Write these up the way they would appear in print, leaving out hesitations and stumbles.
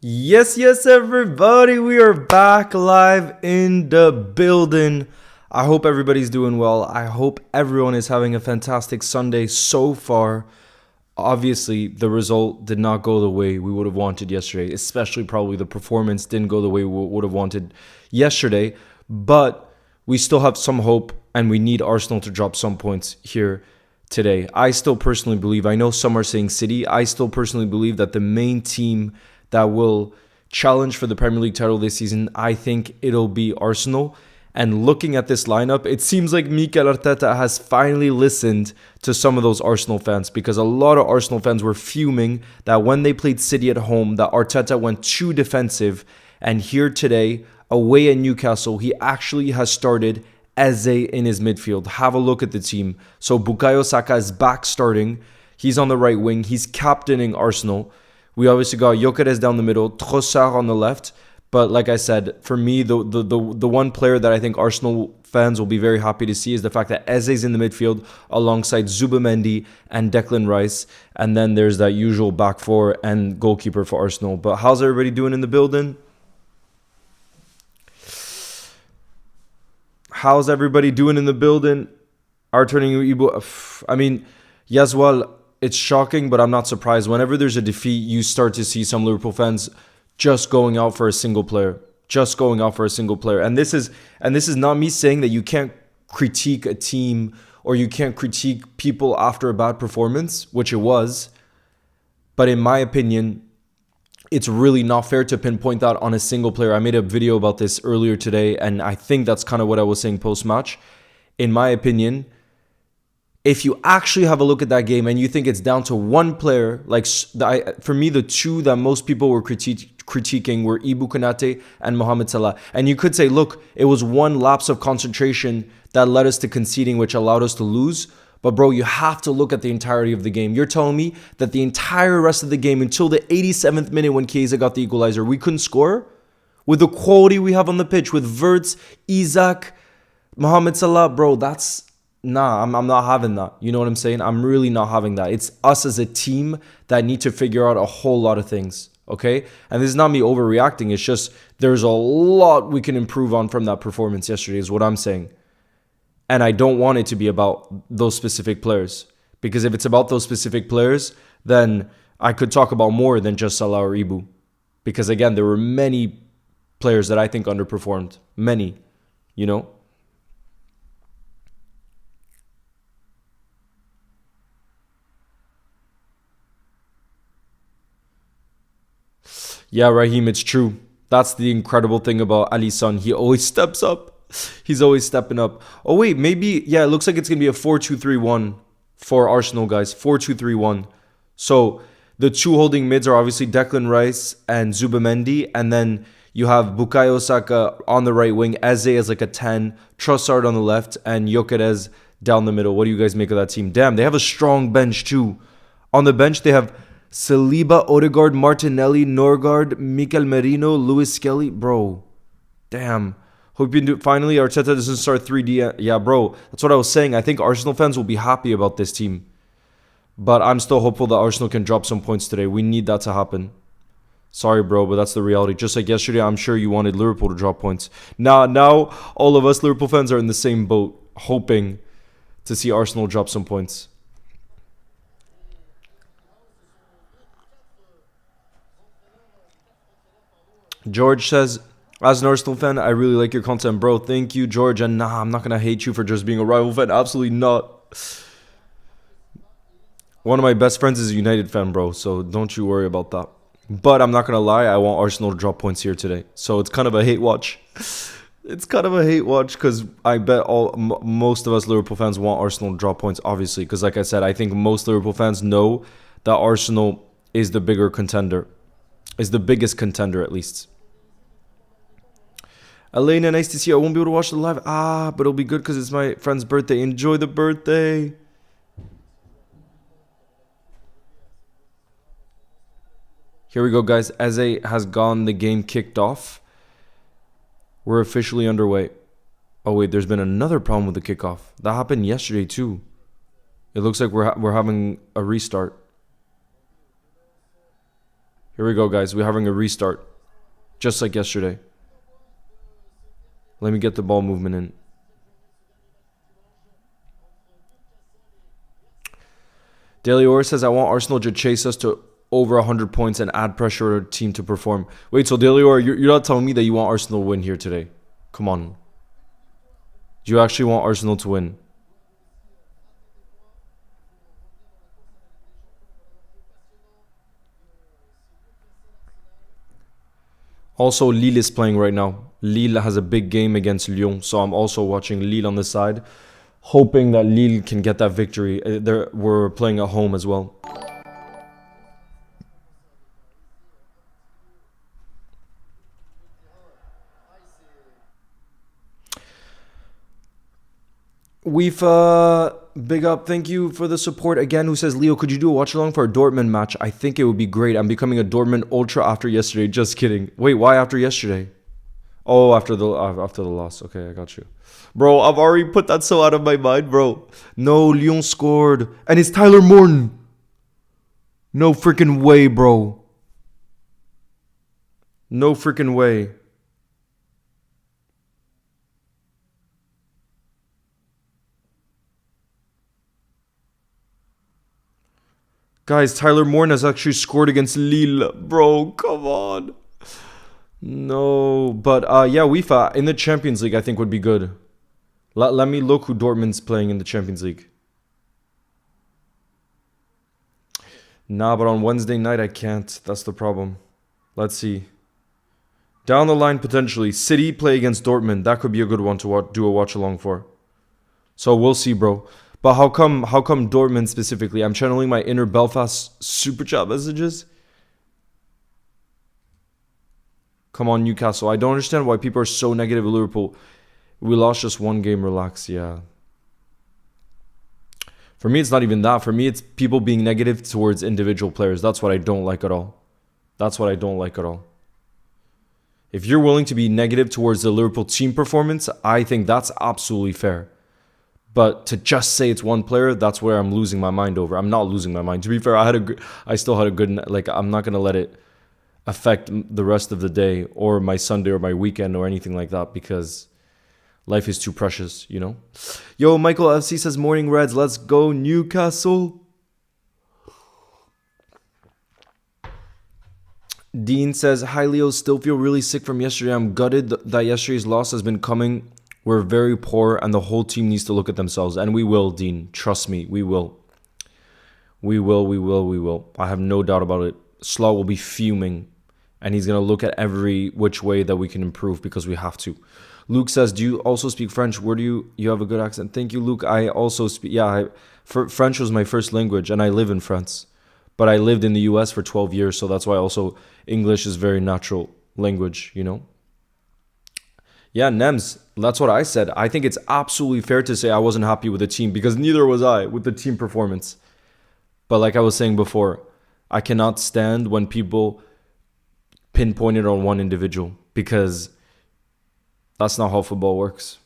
Yes, everybody. We are back live in the building. I hope everybody's doing well. I hope everyone is having a fantastic Sunday so far. Obviously, the result did not go the way we would have wanted yesterday, especially probably the performance didn't go the way we would have wanted yesterday. But we still have some hope, and we need Arsenal to drop some points here today. I still personally believe, I know some are saying City, I still personally believe that the main team that will challenge for the Premier League title this season, I think it'll be Arsenal. And looking at this lineup, it seems like Mikel Arteta has finally listened to some of those Arsenal fans, because a lot of Arsenal fans were fuming that when they played City at home, that Arteta went too defensive. And here today, away at Newcastle, he actually has started Eze in his midfield. Have a look at the team. So Bukayo Saka is back starting. He's on the right wing. He's captaining Arsenal. We obviously got Gyökeres down the middle, Trossard on the left. But like I said, for me, the one player that I think Arsenal fans will be very happy to see is the fact that Eze's in the midfield alongside Zubimendi and Declan Rice. And then there's that usual back four and goalkeeper for Arsenal. But how's everybody doing in the building? How's everybody doing in the building? Are turning Ibu? I mean, yes, well, it's shocking, but I'm not surprised. Whenever there's a defeat, you start to see some Liverpool fans just going out for a single player. And this is not me saying that you can't critique a team or you can't critique people after a bad performance, which it was. But in my opinion, it's really not fair to pinpoint that on a single player. I made a video about this earlier today, and I think that's kind of what I was saying post-match. In my opinion, if you actually have a look at that game and you think it's down to one player, like for me, the two that most people were critiquing were Ibu Konate and Mohamed Salah. And you could say, look, it was one lapse of concentration that led us to conceding, which allowed us to lose. But bro, you have to look at the entirety of the game. You're telling me that the entire rest of the game, until the 87th minute when Chiesa got the equalizer, we couldn't score? With the quality we have on the pitch, with Wirtz, Isak, Mohamed Salah, bro, that's... Nah, I'm not having that. You know what I'm saying? I'm really not having that. It's us as a team that need to figure out a whole lot of things, okay? And this is not me overreacting. It's just there's a lot we can improve on from that performance yesterday is what I'm saying. And I don't want it to be about those specific players. Because if it's about those specific players, then I could talk about more than just Salah or Ibu. Because again, there were many players that I think underperformed. Many, you know? Yeah, Raheem, it's true. That's the incredible thing about Alisson. He always steps up. He's always stepping up. Oh, wait, maybe... Yeah, it looks like it's going to be a 4-2-3-1 for Arsenal, guys. 4-2-3-1. So, the two holding mids are obviously Declan Rice and Zubimendi. And then you have Bukayo Saka on the right wing. Eze as like a 10. Trossard on the left. And Gyökeres down the middle. What do you guys make of that team? Damn, they have a strong bench too. On the bench, they have... Saliba, Odegaard, Martinelli, Norgard, Mikel Merino, Lewis Skelly. Bro, damn. Hope you do. Finally, Arteta doesn't start 3D. Yeah, bro, that's what I was saying. I think Arsenal fans will be happy about this team. But I'm still hopeful that Arsenal can drop some points today. We need that to happen. Sorry, bro, but that's the reality. Just like yesterday, I'm sure you wanted Liverpool to drop points. Now all of us Liverpool fans are in the same boat, hoping to see Arsenal drop some points. George says, as an Arsenal fan, I really like your content, bro. Thank you, George. And nah, I'm not going to hate you for just being a rival fan. Absolutely not. One of my best friends is a United fan, bro. So don't you worry about that. But I'm not going to lie. I want Arsenal to drop points here today. So it's kind of a hate watch. It's kind of a hate watch because I bet most of us Liverpool fans want Arsenal to drop points, obviously. Because like I said, I think most Liverpool fans know that Arsenal is the bigger contender. Is the biggest contender, at least. Elena, nice to see you. I won't be able to watch the live. But it'll be good because it's my friend's birthday. Enjoy the birthday. Here we go, guys. Eze has gone. The game kicked off. We're officially underway. Oh, wait. There's been another problem with the kickoff. That happened yesterday, too. It looks like we're having a restart. Here we go, guys. We're having a restart. Just like yesterday. Let me get the ball movement in. Daily Or says, I want Arsenal to chase us to over 100 points and add pressure on our team to perform. Wait, so Daily Or, you're not telling me that you want Arsenal to win here today? Come on. Do you actually want Arsenal to win? Also, Lille is playing right now. Lille has a big game against Lyon, so I'm also watching Lille on the side, hoping that Lille can get that victory. We're playing at home as well. We've big up, thank you for the support again. Who says, Leo, could you do a watch along for a Dortmund match? I think it would be great. I'm becoming a Dortmund ultra after yesterday. Just kidding. Wait, why after yesterday? Oh, after the loss. Okay, I got you, bro. I've already put that so out of my mind, bro. No, Lyon scored, and it's Tyler Morton. No freaking way, bro. No freaking way. Guys, Tyler Morton has actually scored against Lille. Bro, come on. No, but yeah, UEFA in the Champions League I think would be good. Let me look who Dortmund's playing in the Champions League. Nah, but on Wednesday night I can't. That's the problem. Let's see. Down the line, potentially. City play against Dortmund. That could be a good one to do a watch along for. So we'll see, bro. But how come Dortmund specifically? I'm channeling my inner Belfast super chat messages. Come on, Newcastle. I don't understand why people are so negative at Liverpool. We lost just one game. Relax, yeah. For me, it's not even that. For me, it's people being negative towards individual players. That's what I don't like at all. That's what I don't like at all. If you're willing to be negative towards the Liverpool team performance, I think that's absolutely fair. But to just say it's one player, that's where I'm losing my mind over. I'm not losing my mind. To be fair, I still had a good, like, I'm not going to let it affect the rest of the day or my Sunday or my weekend or anything like that because life is too precious, you know? Yo, Michael FC says, morning Reds, let's go Newcastle. Dean says, hi Leo, still feel really sick from yesterday. I'm gutted that yesterday's loss has been coming. We're very poor and the whole team needs to look at themselves. And we will, Dean. Trust me, we will. We will. I have no doubt about it. Slaw will be fuming. And he's going to look at every which way that we can improve because we have to. Luke says, do you also speak French? Where do you have a good accent? Thank you, Luke. I also speak, French was my first language and I live in France. But I lived in the US for 12 years. So that's why also English is very natural language, you know? Yeah, Nems, that's what I said. I think it's absolutely fair to say I wasn't happy with the team because neither was I with the team performance. But like I was saying before, I cannot stand when people pinpoint it on one individual because that's not how football works.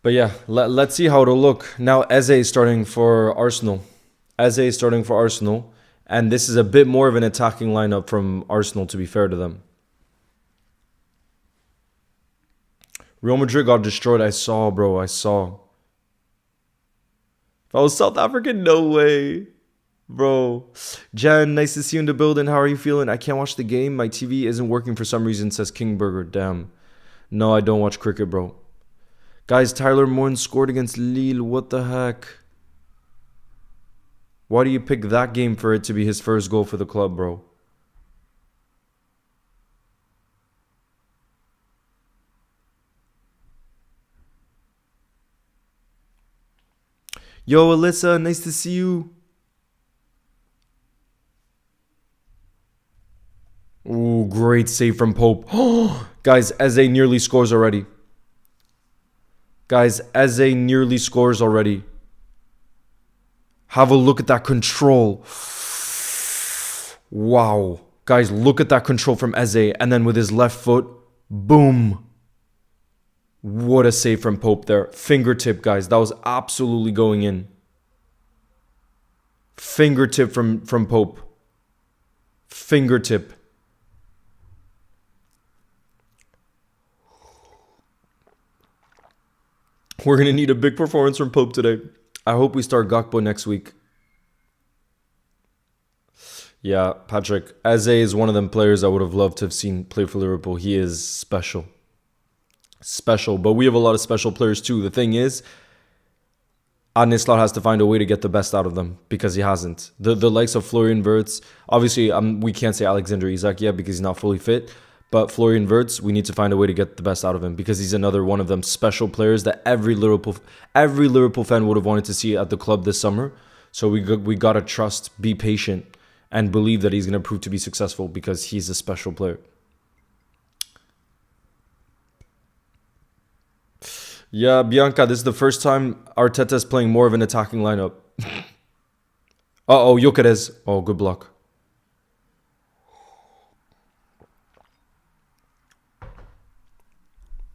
But yeah, let's see how it'll look. Now Eze is starting for Arsenal. And this is a bit more of an attacking lineup from Arsenal, to be fair to them. Real Madrid got destroyed. I saw, bro. If I was South African, no way. Bro. Jen, nice to see you in the building. How are you feeling? I can't watch the game. My TV isn't working for some reason, says Kingburger. Damn. No, I don't watch cricket, bro. Guys, Tyler Morton scored against Lille. What the heck? Why do you pick that game for it to be his first goal for the club, bro? Yo, Alyssa, nice to see you. Ooh, great save from Pope. Guys, Eze nearly scores already. Have a look at that control. Wow. Guys, look at that control from Eze. And then with his left foot, Boom. What a save from Pope there. Fingertip, guys. That was absolutely going in. Fingertip from Pope. Fingertip. We're going to need a big performance from Pope today. I hope we start Gakpo next week. Yeah, Patrick. Eze is one of them players I would have loved to have seen play for Liverpool. He is special. Special. But we have a lot of special players too. The thing is, Anislar has to find a way to get the best out of them because he hasn't. The likes of Florian Wirtz, obviously we can't say Alexander Isak yet because he's not fully fit. But Florian Wirtz, we need to find a way to get the best out of him because he's another one of them special players that every Liverpool fan would have wanted to see at the club this summer. So we got to trust, be patient, and believe that he's going to prove to be successful because he's a special player. Yeah, Bianca, this is the first time Arteta is playing more of an attacking lineup. Uh-oh, Gyökeres. Oh, good block.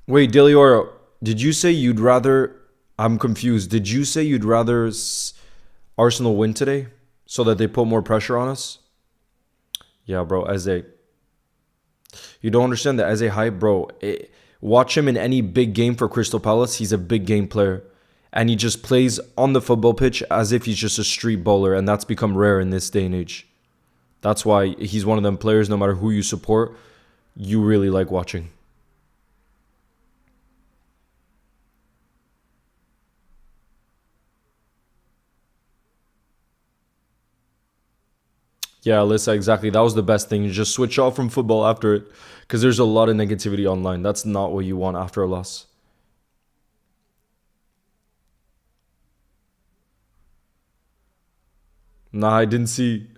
Wait, Deliora, did you say you'd rather... I'm confused. Did you say you'd rather Arsenal win today so that they put more pressure on us? Yeah, bro, Eze. You don't understand the Eze hype, bro. Watch him in any big game for Crystal Palace. He's a big game player. And he just plays on the football pitch as if he's just a street bowler. And that's become rare in this day and age. That's why he's one of them players, no matter who you support, you really like watching. Yeah, Alyssa, exactly. That was the best thing. You just switch off from football after it. Because there's a lot of negativity online. That's not what you want after a loss. Nah, I didn't see.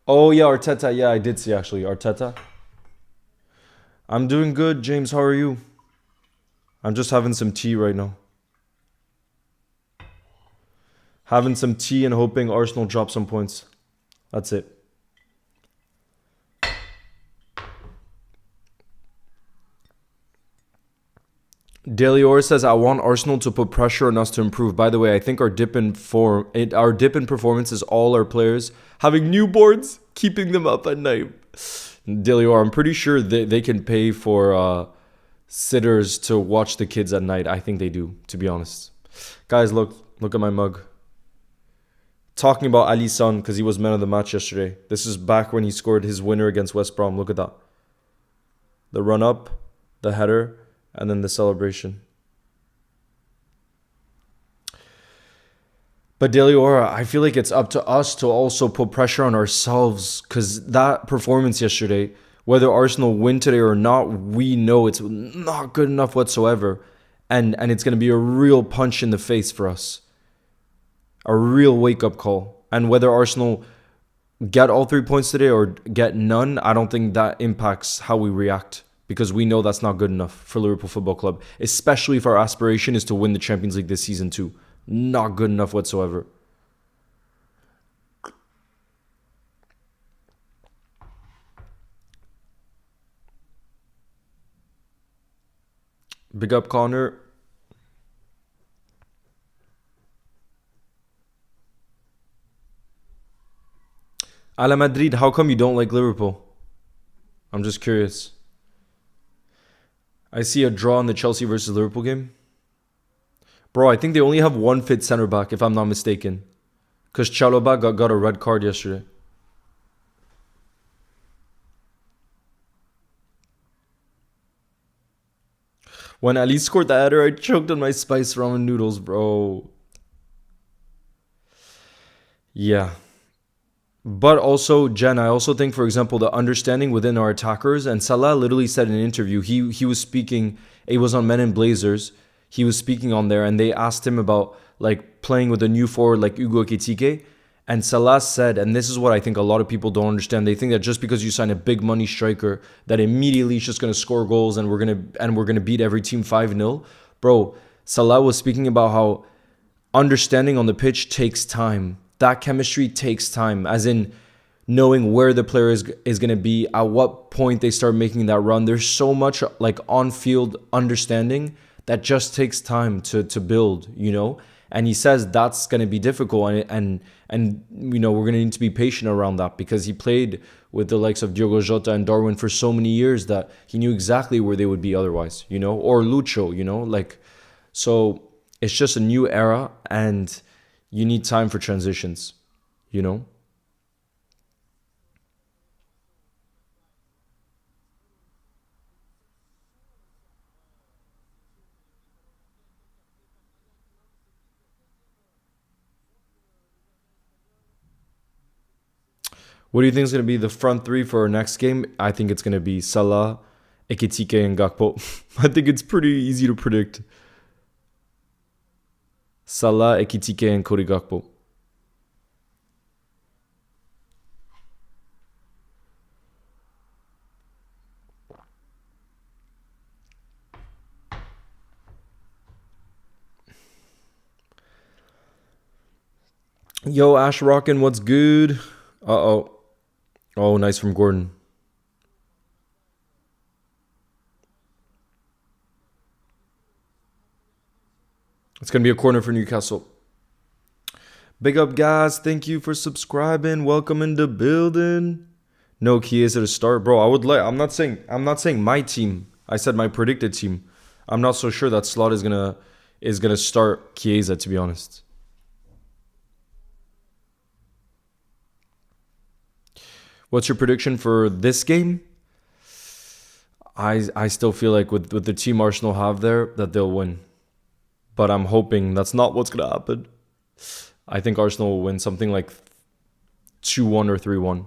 Oh, yeah, Arteta. Yeah, I did see, actually. Arteta. I'm doing good, James. How are you? I'm just having some tea right now. Having some tea and hoping Arsenal drop some points. That's it. Daily Or says, I want Arsenal to put pressure on us to improve. By the way, I think our dip in performance is all our players having newborns, keeping them up at night. Daily Or, I'm pretty sure they can pay for sitters to watch the kids at night. I think they do, to be honest. Guys, look at my mug. Talking about Alisson because he was man of the match yesterday. This is back when he scored his winner against West Brom. Look at that. The run up, the header, and then the celebration. But Daily Ora, I feel like it's up to us to also put pressure on ourselves because that performance yesterday, whether Arsenal win today or not, we know it's not good enough whatsoever. And it's going to be a real punch in the face for us. A real wake-up call. And whether Arsenal get all 3 points today or get none, I don't think that impacts how we react. Because we know that's not good enough for Liverpool Football Club. Especially if our aspiration is to win the Champions League this season too. Not good enough whatsoever. Big up, Connor. Ala Madrid, how come you don't like Liverpool? I'm just curious. I see a draw in the Chelsea versus Liverpool game. Bro, I think they only have one fit center back, if I'm not mistaken. Because Chalobah got a red card yesterday. When Ali scored the header, I choked on my spice ramen noodles, bro. Yeah. But also, Jen, I also think, for example, the understanding within our attackers, and Salah literally said in an interview, he was speaking, it was on Men in Blazers, he was speaking on there, and they asked him about like playing with a new forward like Hugo Ekitike, and Salah said, and this is what I think a lot of people don't understand, they think that just because you sign a big money striker, that immediately he's just going to score goals and we're going to beat every team 5-0. Bro, Salah was speaking about how understanding on the pitch takes time. That chemistry takes time, as in knowing where the player is going to be, at what point they start making that run. There's so much like on-field understanding that just takes time to build, you know? And he says that's going to be difficult, and you know, we're going to need to be patient around that, because he played with the likes of Diogo Jota and Darwin for so many years that he knew exactly where they would be otherwise, you know? Or Lucho, you know? Like, so it's just a new era, and you need time for transitions, you know? What do you think is going to be the front three for our next game? I think it's going to be Salah, Ekitike, and Gakpo. I think it's pretty easy to predict. Salah, Ekitike, and Cody Gakpo. Yo, Ash Rockin', what's good? Uh-oh. Oh, nice from Gordon. It's going to be a corner for Newcastle. Big up, guys. Thank you for subscribing. Welcome in the building. No Chiesa to start. Bro, I would like... I'm not saying my team. I said my predicted team. I'm not so sure that Slot is gonna start Chiesa, to be honest. What's your prediction for this game? I still feel like with the team Arsenal have there, that they'll win. But I'm hoping that's not what's going to happen. I think Arsenal will win something like 2-1 or 3-1.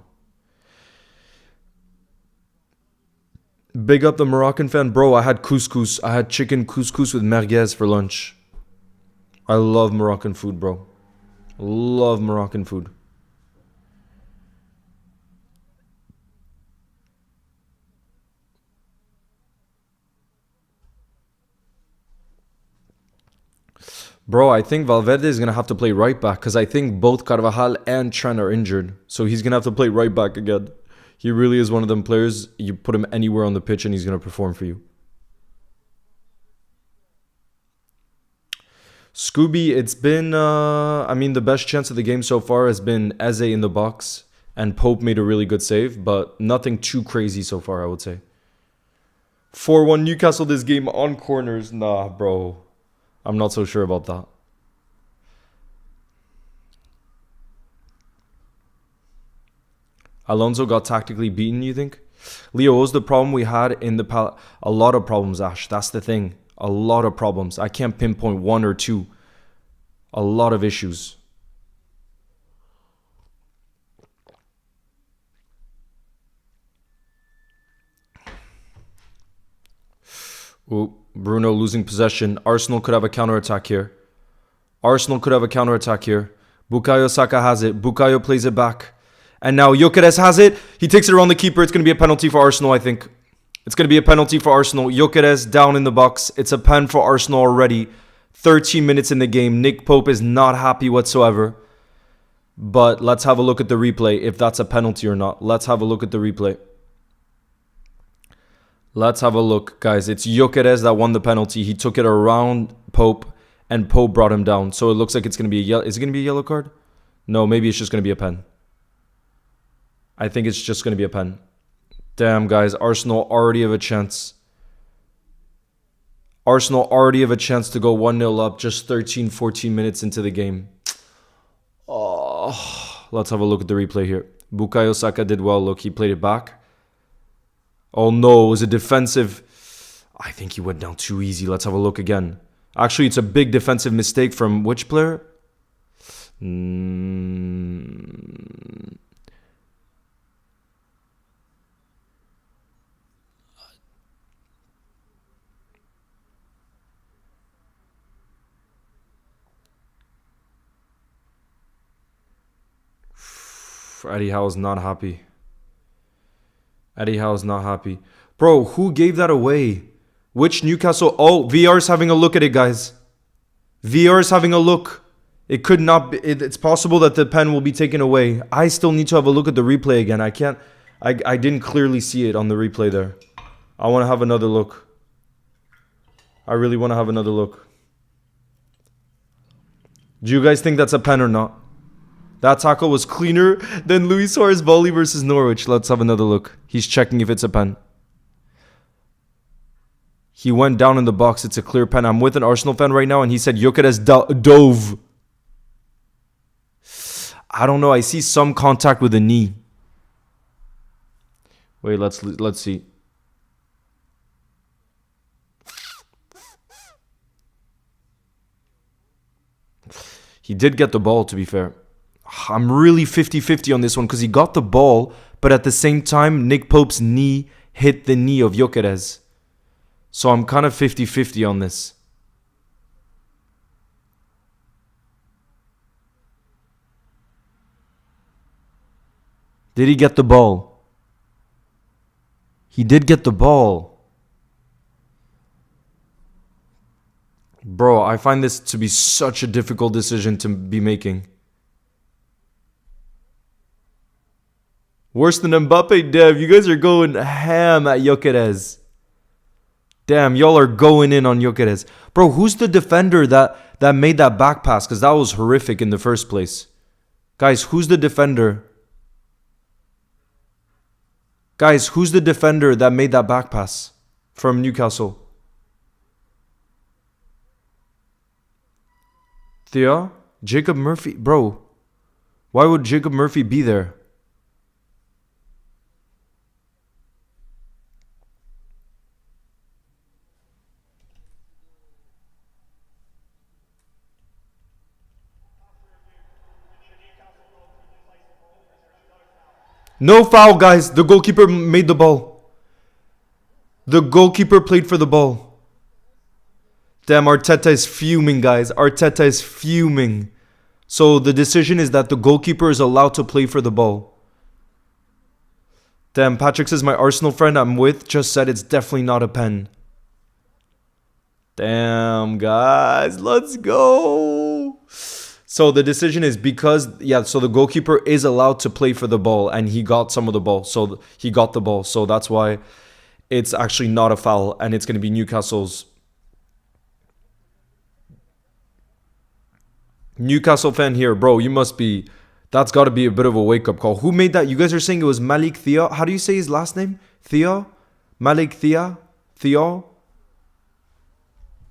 Big up the Moroccan fan. Bro, I had couscous. I had chicken couscous with merguez for lunch. I love Moroccan food, bro. Love Moroccan food. Bro, I think Valverde is going to have to play right back, because I think both Carvajal and Trent are injured. So he's going to have to play right back again. He really is one of them players. You put him anywhere on the pitch and he's going to perform for you. Scooby, it's been, I mean, the best chance of the game so far has been Eze in the box. And Pope made a really good save, but nothing too crazy so far, I would say. 4-1 Newcastle this game on corners. Nah, bro. I'm not so sure about that. Alonso got tactically beaten, you think? Leo, what was the problem we had in the a lot of problems, Ash. That's the thing. A lot of problems. I can't pinpoint one or two. A lot of issues. Ooh, Bruno losing possession. Arsenal could have a counter-attack here. Bukayo Saka has it. Bukayo plays it back. And now Gyökeres has it. He takes it around the keeper. It's going to be a penalty for Arsenal, I think. It's going to be a penalty for Arsenal. Gyökeres down in the box. It's a pen for Arsenal already. 13 minutes in the game. Nick Pope is not happy whatsoever. But let's have a look at the replay, if that's a penalty or not. Let's have a look at the replay. Let's have a look, guys. It's Gyökeres that won the penalty. He took it around Pope, and Pope brought him down. So it looks like it's going to be a yellow. Is it going to be a yellow card? No, maybe it's just going to be a pen. I think it's just going to be a pen. Damn, guys. Arsenal already have a chance. Arsenal already have a chance to go 1-0 up just 13, 14 minutes into the game. Oh, let's have a look at the replay here. Bukayo Saka did well. Look, he played it back. Oh no, it was a defensive... I think he went down too easy. Let's have a look again. Actually, it's a big defensive mistake from which player? Eddie Howe's not happy. Eddie Howe's not happy. Bro, who gave that away? Which Newcastle... Oh, VR's having a look at it, guys. VR's having a look. It could not be. It's possible that the pen will be taken away. I still need to have a look at the replay again. I can't. I didn't clearly see it on the replay there. I want to have another look. I really want to have another look. Do you guys think that's a pen or not? That tackle was cleaner than Luis Suarez volley versus Norwich. Let's have another look. He's checking if it's a pen. He went down in the box. It's a clear pen. I'm with an Arsenal fan right now, and he said Gyökeres dove. I don't know. I see some contact with the knee. Wait, let's see. He did get the ball, to be fair. I'm really 50-50 on this one because he got the ball, but at the same time, Nick Pope's knee hit the knee of Gyökeres. So I'm kind of 50-50 on this. Did he get the ball? He did get the ball. Bro, I find this to be such a difficult decision to be making. Worse than Mbappe, Dev. You guys are going ham at Gyökeres. Damn, y'all are going in on Gyökeres. Bro, who's the defender that made that back pass? Because that was horrific in the first place. Guys, who's the defender? Guys, who's the defender that made that back pass from Newcastle? Thea? Jacob Murphy? Bro, why would Jacob Murphy be there? No foul, guys. The goalkeeper made the ball. The goalkeeper played for the ball. Damn, Arteta is fuming, guys. Arteta is fuming. So the decision is that the goalkeeper is allowed to play for the ball. Damn, Patrick says my Arsenal friend I'm with just said it's definitely not a pen. Damn, guys. Let's go. So the decision is because, so the goalkeeper is allowed to play for the ball and he got some of the ball. So he got the ball. So that's why it's actually not a foul and it's going to be Newcastle fan here. Bro, you must be, that's got to be a bit of a wake-up call. Who made that? You guys are saying it was Malik Thea. How do you say his last name? Thea? Malik Thea? Theo?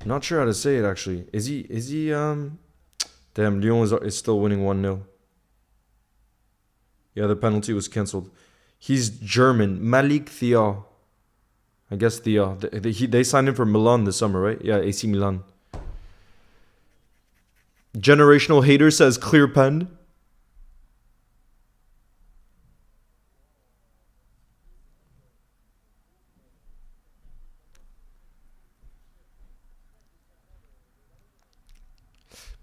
Not sure how to say it actually. Is he Damn, Lyon is still winning 1-0. Yeah, the penalty was cancelled. He's German. Malik Thea. I guess Thea. They signed him for Milan this summer, right? Yeah, AC Milan. Generational hater says clear pen.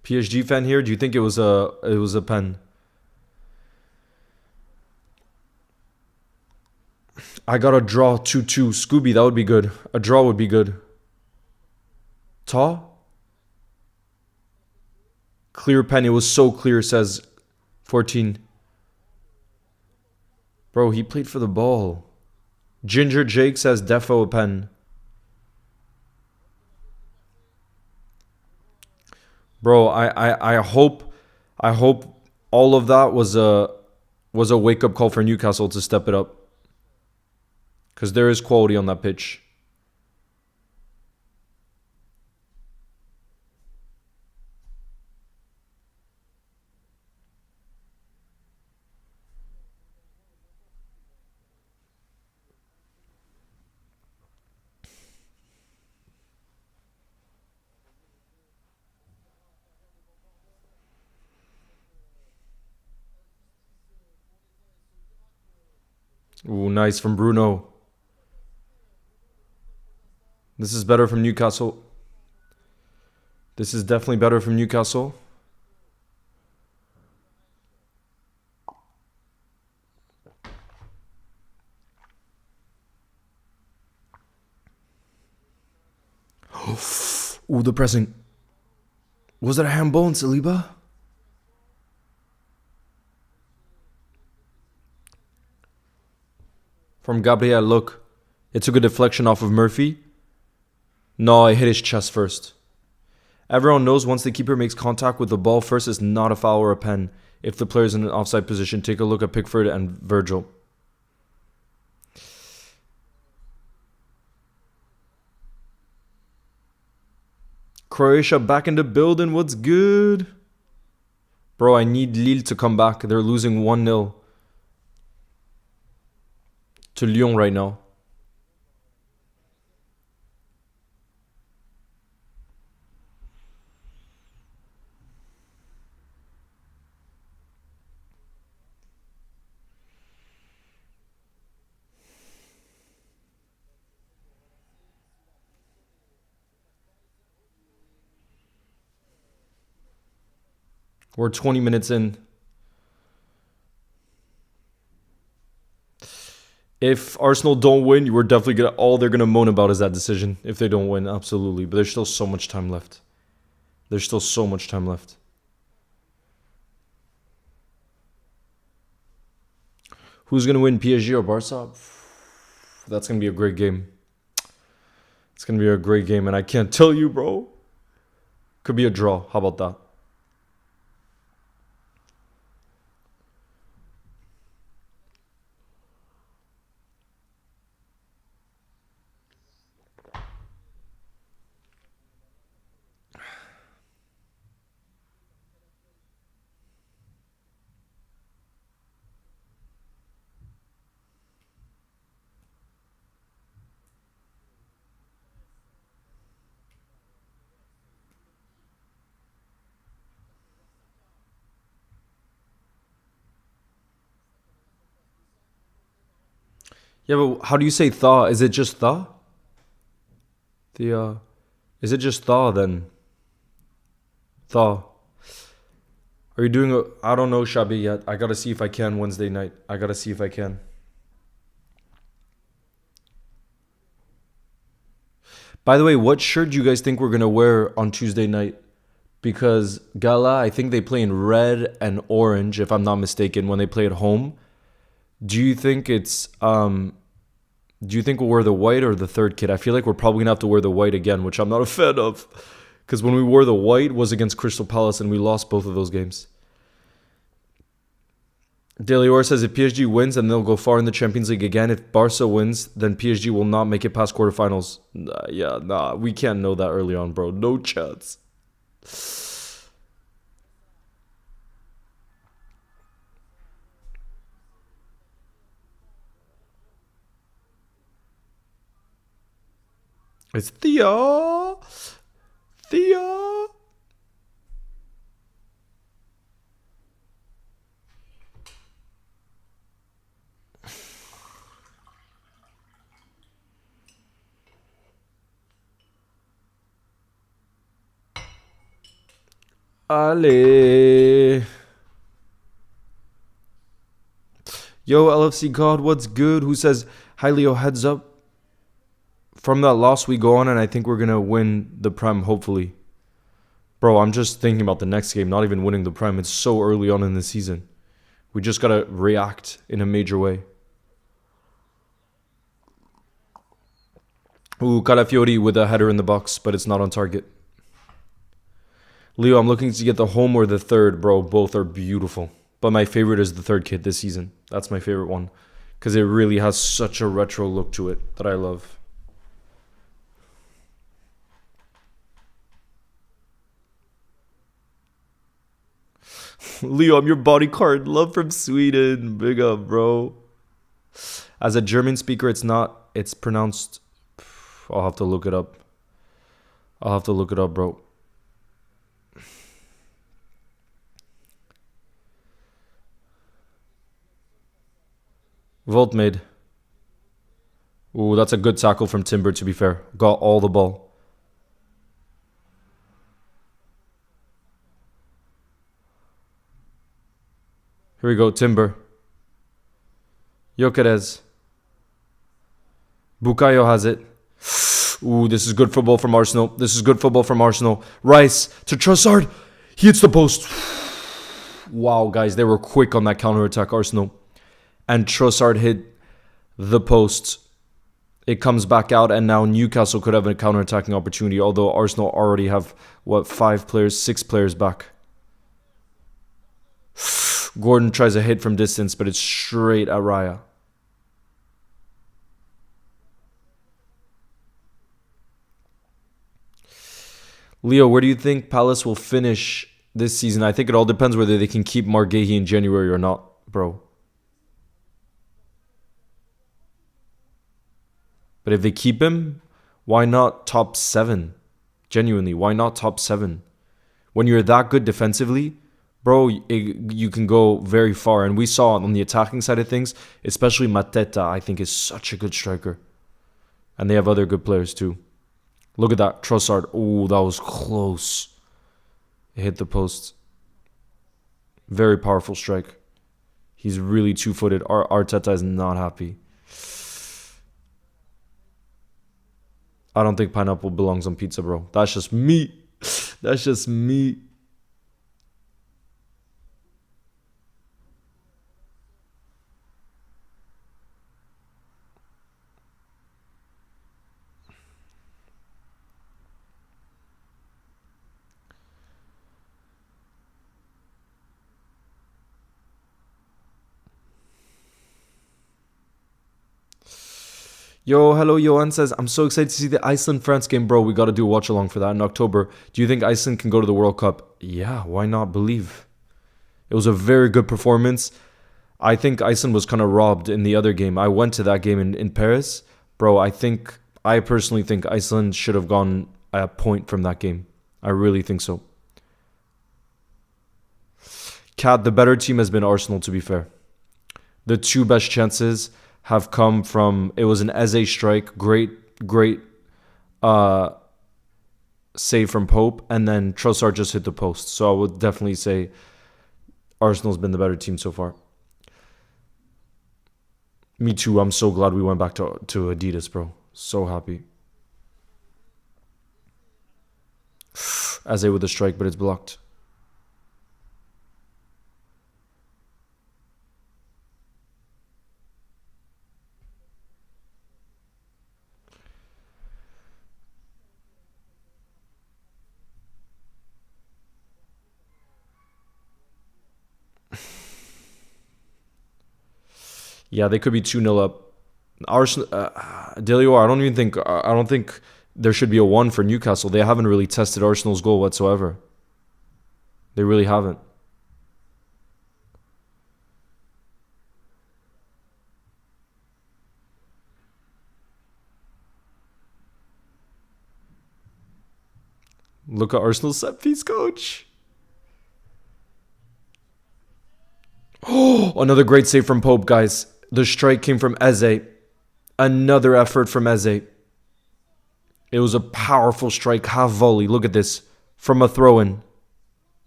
PSG fan here. Do you think it was a pen? I got a draw 2-2. Scooby, that would be good. A draw would be good. Ta? Clear pen. It was so clear, says 14. Bro, he played for the ball. Ginger Jake says defo a pen. Bro, I hope all of that was a wake up call for Newcastle to step it up. Because there is quality on that pitch. Ooh, nice from Bruno. This is better from Newcastle. This is definitely better from Newcastle. Ooh, the pressing. Was that a handball in Saliba? From Gabriel, look. It took a deflection off of Murphy. No, it hit his chest first. Everyone knows once the keeper makes contact with the ball first, it's not a foul or a pen. If the player is in an offside position, take a look at Pickford and Virgil. Croatia back in the building. What's good? Bro, I need Lille to come back. They're losing 1-0 to Lyon right now. We're 20 minutes in. If Arsenal don't win, we're definitely gonna. All they're gonna moan about is that decision. If they don't win, absolutely. But there's still so much time left. There's still so much time left. Who's gonna win, PSG or Barca? That's gonna be a great game. It's gonna be a great game, and I can't tell you, bro. Could be a draw. How about that? Yeah, but how do you say thaw? Is it just thaw? Is it just thaw then? Thaw. Are you doing I don't know, Shabi, yet. I gotta see if I can Wednesday night. I gotta see if I can. By the way, what shirt do you guys think we're gonna wear on Tuesday night? Because Gala, I think they play in red and orange, if I'm not mistaken, when they play at home. Do you think we'll wear the white or the third kit? I feel like we're probably gonna have to wear the white again, which I'm not a fan of. Because when we wore the white was against Crystal Palace and we lost both of those games. Delior says if PSG wins, then they'll go far in the Champions League again. If Barca wins, then PSG will not make it past quarterfinals. We can't know that early on, bro. No chance. It's Theo. Theo. Ale. Yo, LFC God, what's good? Who says, hi Leo, heads up. From that loss, we go on, and I think we're going to win the Prem, hopefully. Bro, I'm just thinking about the next game, not even winning the Prem. It's so early on in the season. We just got to react in a major way. Ooh, Calafiori with a header in the box, but it's not on target. Leo, I'm looking to get the home or the third, bro. Both are beautiful. But my favorite is the third kit this season. That's my favorite one. Because it really has such a retro look to it that I love. Leo, I'm your body card. Love from Sweden. Big up, bro. As a German speaker, it's pronounced. I'll have to look it up. Bro. Volt made. Ooh, that's a good tackle from Timber, to be fair. Got all the ball. Here we go, Timber. Gyökeres. Bukayo has it. Ooh, this is good football from Arsenal. Rice to Trossard. He hits the post. Wow, guys, they were quick on that counter-attack, Arsenal. And Trossard hit the post. It comes back out, and now Newcastle could have a counter-attacking opportunity, although Arsenal already have, what, 6 players back. Gordon tries a hit from distance, but it's straight at Raya. Leo, where do you think Palace will finish this season? I think it all depends whether they can keep Marguehi in January or not, bro. But if they keep him, why not top 7? Genuinely, why not top 7? When you're that good defensively, bro, you can go very far. And we saw on the attacking side of things, especially Mateta, I think is such a good striker. And they have other good players too. Look at that, Trossard. Oh, that was close. It hit the post. Very powerful strike. He's really two-footed. Arteta is not happy. I don't think pineapple belongs on pizza, bro. That's just me. That's just me. Yo, hello, Johan says, I'm so excited to see the Iceland-France game, bro. We got to do a watch-along for that in October. Do you think Iceland can go to the World Cup? Yeah, why not believe? It was a very good performance. I think Iceland was kind of robbed in the other game. I went to that game in Paris. Bro, I personally think Iceland should have gone a point from that game. I really think so. Cat, the better team has been Arsenal, to be fair. The 2 best chances have come from, it was an Eze strike, great save from Pope, and then Trossard just hit the post. So I would definitely say Arsenal's been the better team so far. Me too. I'm so glad we went back to Adidas, bro. So happy. Eze with the strike, but it's blocked. Yeah, they could be 2-0 up. Arsenal, Delio, I don't think there should be a 1 for Newcastle. They haven't really tested Arsenal's goal whatsoever. They really haven't. Look at Arsenal's set piece, coach. Oh, another great save from Pope, guys. The strike came from Eze. Another effort from Eze. It was a powerful strike, half volley. Look at this. From a throw-in.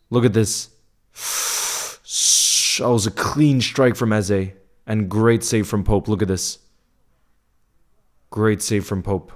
Look at this. That was a clean strike from Eze. And great save from Pope. Look at this. Great save from Pope.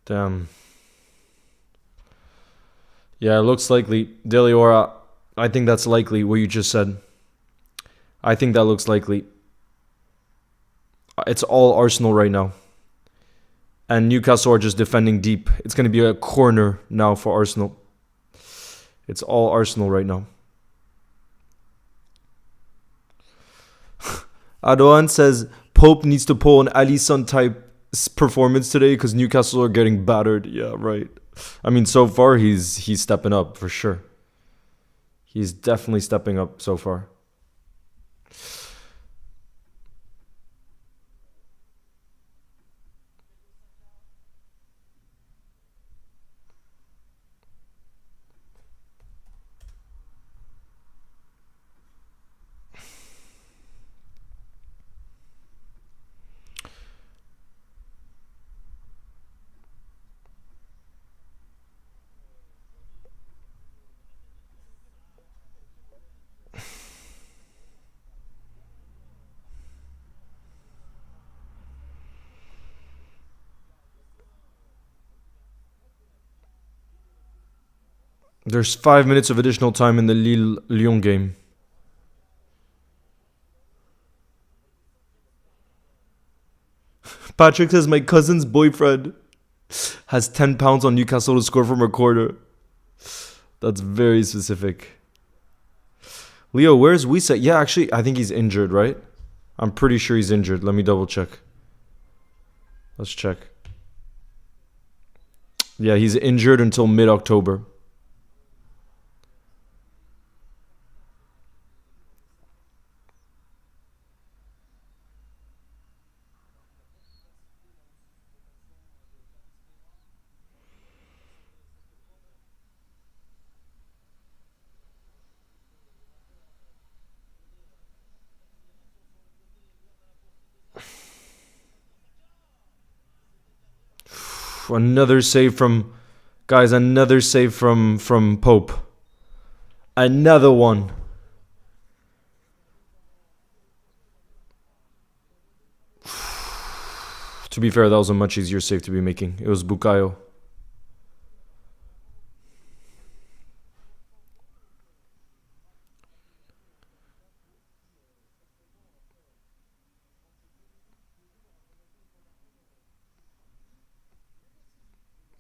Damn. Yeah, it looks likely. Deliora, I think that's likely what you just said. I think that looks likely. It's all Arsenal right now. And Newcastle are just defending deep. It's going to be a corner now for Arsenal. It's all Arsenal right now. Adoan says Pope needs to pull an Alisson type performance today because Newcastle are getting battered. Yeah, right. I mean, so far he's stepping up for sure. He's definitely stepping up so far. There's 5 minutes of additional time in the Lille-Lyon game. Patrick says, my cousin's boyfriend has 10 pounds on Newcastle to score from a corner. That's very specific. Leo, where's Wisa? Yeah, actually, I think he's injured, right? I'm pretty sure he's injured. Let me double check. Let's check. Yeah, he's injured until mid-October. Another save from... Guys, another save from Pope. Another one. To be fair, that was a much easier save to be making. It was Bukayo.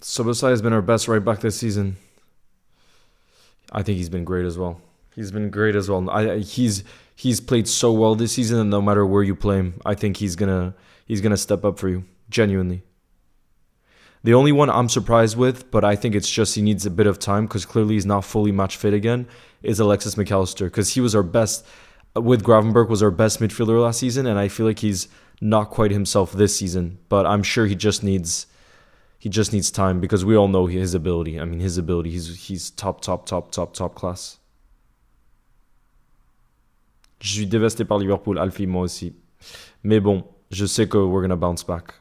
Sobosai has been our best right back this season. I think he's been great as well. He's been great as well. He's played so well this season, and no matter where you play him, I think he's gonna step up for you. Genuinely. The only one I'm surprised with, but I think it's just he needs a bit of time because clearly he's not fully match fit again, is Alexis McAllister, because he was our best with Gravenberg, was our best midfielder last season, and I feel like he's not quite himself this season. But I'm sure he just needs time because we all know his ability. I mean, his ability, he's top class. Je suis dévasté par Liverpool, Alfie, moi aussi. Mais bon, je sais que we're gonna bounce back.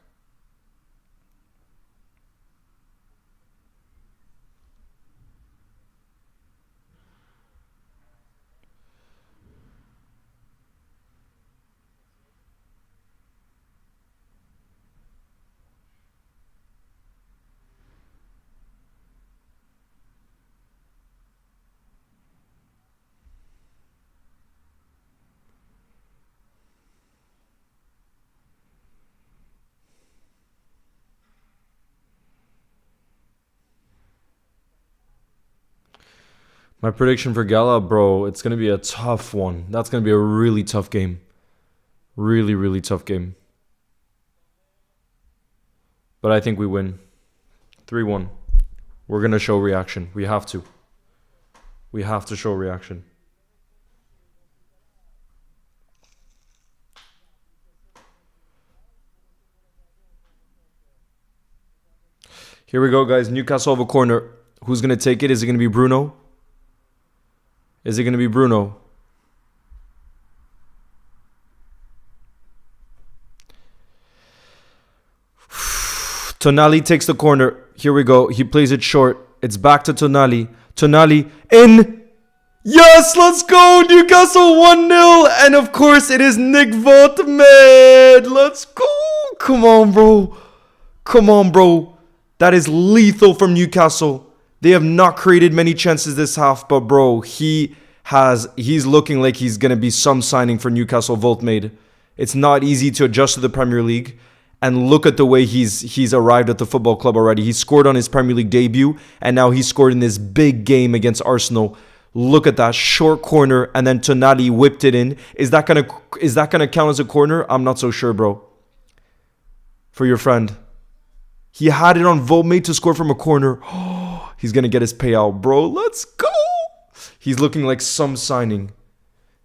My prediction for Gala, bro, it's going to be a tough one. That's going to be a really tough game. Really, really tough game. But I think we win. 3-1. We're going to show reaction. We have to. We have to show reaction. Here we go, guys. Newcastle have a corner. Who's going to take it? Is it going to be Bruno? Is it going to be Bruno? Tonali takes the corner. Here we go. He plays it short. It's back to Tonali. Tonali in. Yes, let's go. Newcastle 1-0. And of course, it is Nick Votmed. Let's go. Come on, bro. Come on, bro. That is lethal from Newcastle. They have not created many chances this half, but bro, he's looking like he's going to be some signing for Newcastle Voltmade. It's not easy to adjust to the Premier League, and look at the way he's arrived at the football club already. He scored on his Premier League debut, and now he scored in this big game against Arsenal. Look at that short corner, and then Tonali whipped it in. Is that gonna count as a corner? I'm not so sure, bro. For your friend, he had it on Voltmade to score from a corner. He's going to get his payout, bro. Let's go. He's looking like some signing.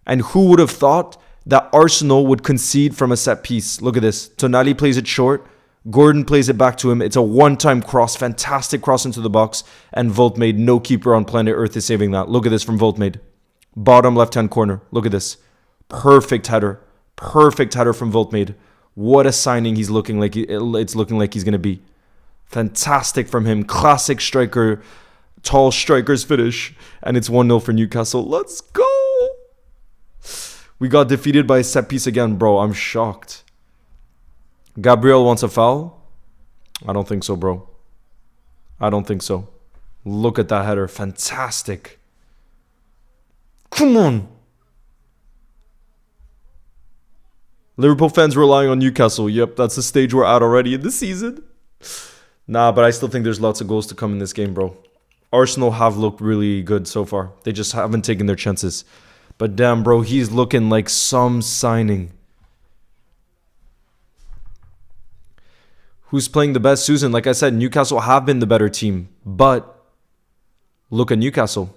And who would have thought that Arsenal would concede from a set piece? Look at this. Tonali plays it short. Gordon plays it back to him. It's a one-time cross. Fantastic cross into the box. And Voltmade, no keeper on planet Earth is saving that. Look at this from Voltmade. Bottom left-hand corner. Look at this. Perfect header. Perfect header from Voltmade. What a signing he's looking like. It's looking like he's going to be. Fantastic from him. Classic striker. Tall striker's finish. And it's 1-0 for Newcastle. Let's go. We got defeated by a set piece again, bro. I'm shocked. Gabriel wants a foul? I don't think so, bro. I don't think so. Look at that header. Fantastic. Come on. Liverpool fans relying on Newcastle. Yep, that's the stage we're at already in the season. Nah, but I still think there's lots of goals to come in this game, bro. Arsenal have looked really good so far. They just haven't taken their chances. But damn, bro, he's looking like some signing. Who's playing the best, Susan? Like I said, Newcastle have been the better team. But look at Newcastle.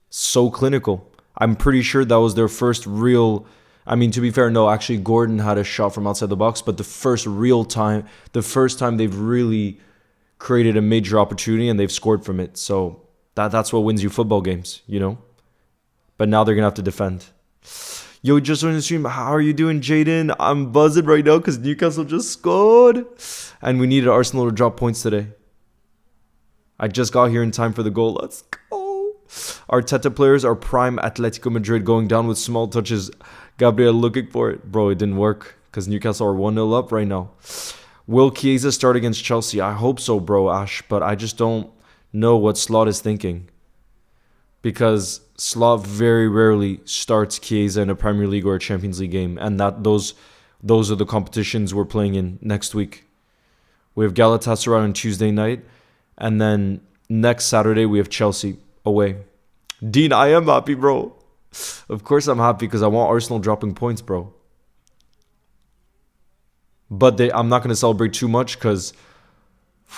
So clinical. I'm pretty sure that was their first real... I mean, to be fair, no, actually Gordon had a shot from outside the box, but the first time they've really created a major opportunity and they've scored from it. So that's what wins you football games, you know? But now they're going to have to defend. Yo, just on the stream, how are you doing, Jaden? I'm buzzing right now because Newcastle just scored. And we needed Arsenal to drop points today. I just got here in time for the goal. Let's go. Arteta players are prime Atletico Madrid going down with small touches. Gabriel looking for it. Bro, it didn't work because Newcastle are 1-0 up right now. Will Chiesa start against Chelsea? I hope so, bro, Ash. But I just don't know what Slot is thinking. Because Slot very rarely starts Chiesa in a Premier League or a Champions League game. And those are the competitions we're playing in next week. We have Galatasaray on Tuesday night. And then next Saturday we have Chelsea away. Dean, I am happy, bro. Of course I'm happy because I want Arsenal dropping points, bro. But I'm not going to celebrate too much because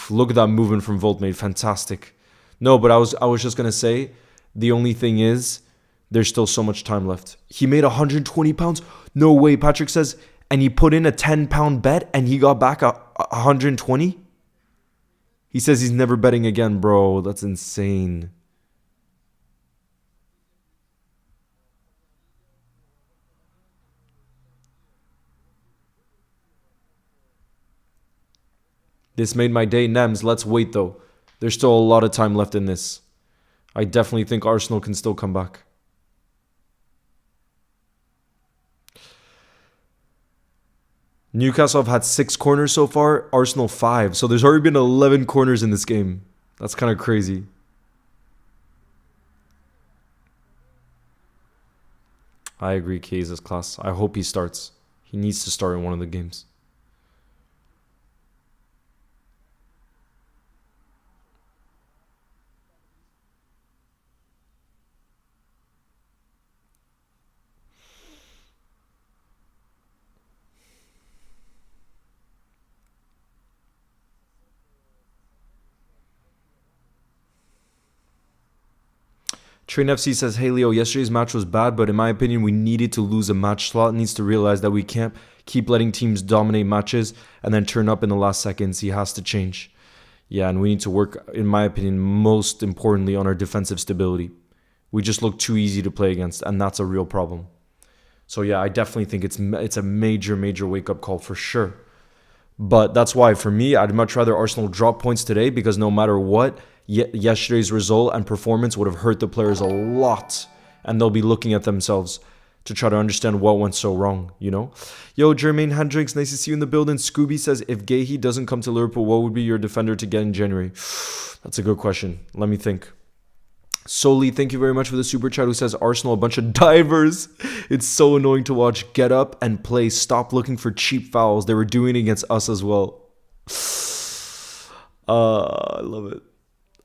look at that movement from Voltmate. Fantastic. No, but I was just going to say, the only thing is there's still so much time left. He made £120. No way, Patrick says. And he put in a £10 bet and he got back 120? He says he's never betting again, bro. That's insane. This made my day, Nems. Let's wait, though. There's still a lot of time left in this. I definitely think Arsenal can still come back. Newcastle have had 6 corners so far. Arsenal 5. So there's already been 11 corners in this game. That's kind of crazy. I agree, Keyes' class. I hope he starts. He needs to start in one of the games. Train FC says, hey Leo, yesterday's match was bad, but in my opinion, we needed to lose a match. Slot needs to realize that we can't keep letting teams dominate matches and then turn up in the last seconds. He has to change. Yeah, and we need to work, in my opinion, most importantly on our defensive stability. We just look too easy to play against, and that's a real problem. So yeah, I definitely think it's a major wake-up call for sure. But that's why, for me, I'd much rather Arsenal drop points today because no matter what, yesterday's result and performance would have hurt the players a lot. And they'll be looking at themselves to try to understand what went so wrong, you know? Yo, Jermaine Hendricks, nice to see you in the building. Scooby says, if Gahey doesn't come to Liverpool, what would be your defender to get in January? That's a good question. Let me think. Soli, thank you very much for the super chat, who says, Arsenal, a bunch of divers. It's so annoying to watch. Get up and play. Stop looking for cheap fouls. They were doing it against us as well. I love it.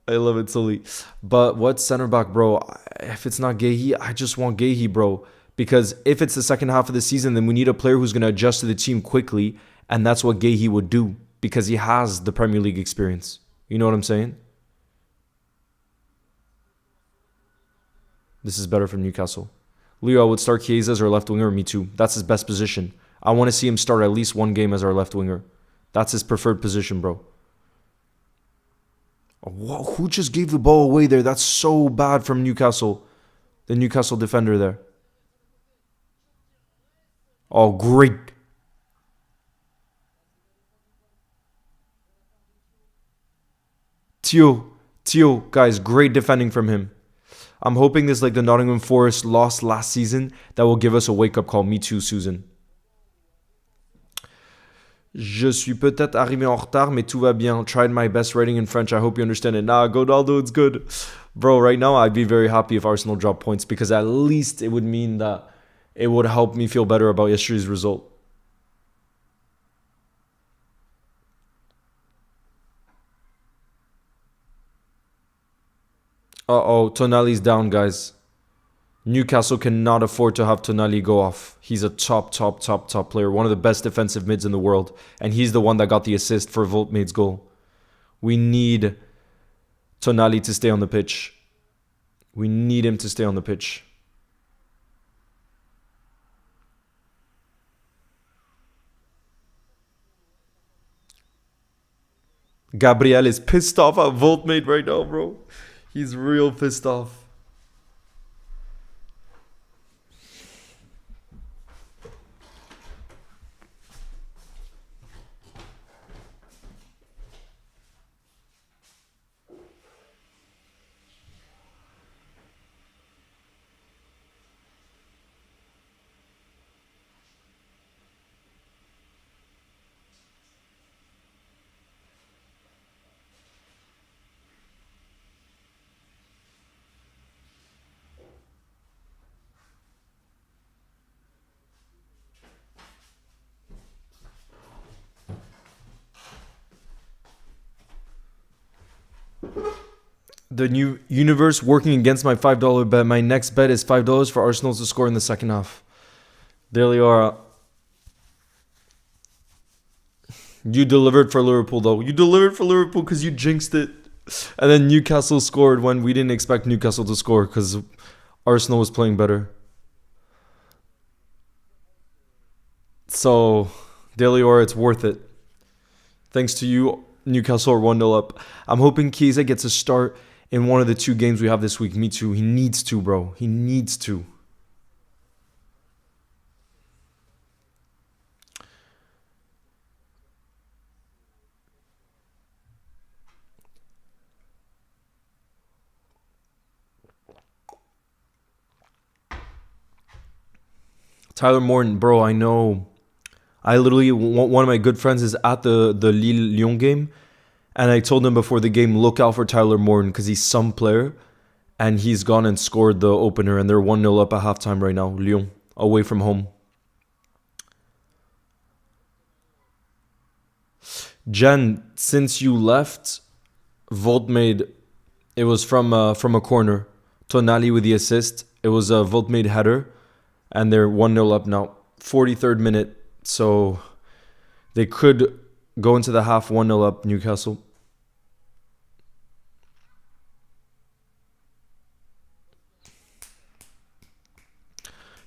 I love it, Soli. But what center back, bro? If it's not Gahey, I just want Gahey, bro. Because if it's the second half of the season, then we need a player who's going to adjust to the team quickly. And that's what Gahey would do. Because he has the Premier League experience. You know what I'm saying? This is better from Newcastle. Leo, I would start Chiesa as our left winger. Me too. That's his best position. I want to see him start at least one game as our left winger. That's his preferred position, bro. Whoa, who just gave the ball away there? That's so bad from Newcastle. The Newcastle defender there. Oh, great. Tio, guys, great defending from him. I'm hoping this, like the Nottingham Forest loss last season, that will give us a wake-up call. Me too, Susan. Je suis peut-être arrivé en retard, mais tout va bien. Tried my best writing in French. I hope you understand it. Nah, Godaldo, it's good. Bro, right now I'd be very happy if Arsenal dropped points because at least it would mean that it would help me feel better about yesterday's result. Uh-oh, Tonali's down, guys. Newcastle cannot afford to have Tonali go off. He's a top player. One of the best defensive mids in the world. And he's the one that got the assist for Voltmade's goal. We need Tonali to stay on the pitch. We need him to stay on the pitch. Gabriel is pissed off at Voltmade right now, bro. He's real pissed off. The new universe working against my $5 bet. My next bet is $5 for Arsenal to score in the second half. There you are. You delivered for Liverpool, though. You delivered for Liverpool because you jinxed it. And then Newcastle scored when we didn't expect Newcastle to score because Arsenal was playing better. So, Delior, it's worth it. Thanks to you, Newcastle are 1-0 up. I'm hoping Chiesa gets a start in one of the two games we have this week. Me too. He needs to, bro. He needs to. Tyler Morton, bro, I know. I literally, one of my good friends is at the Lille-Lyon game. And I told him before the game, look out for Tyler Morton because he's some player. And he's gone and scored the opener. And they're 1-0 up at halftime right now. Lyon, away from home. Jen, since you left, Volt made, it was from a corner. Tonali with the assist. It was a Volt made header. And they're 1-0 up now. 43rd minute. So they could go into the half 1-0 up, Newcastle.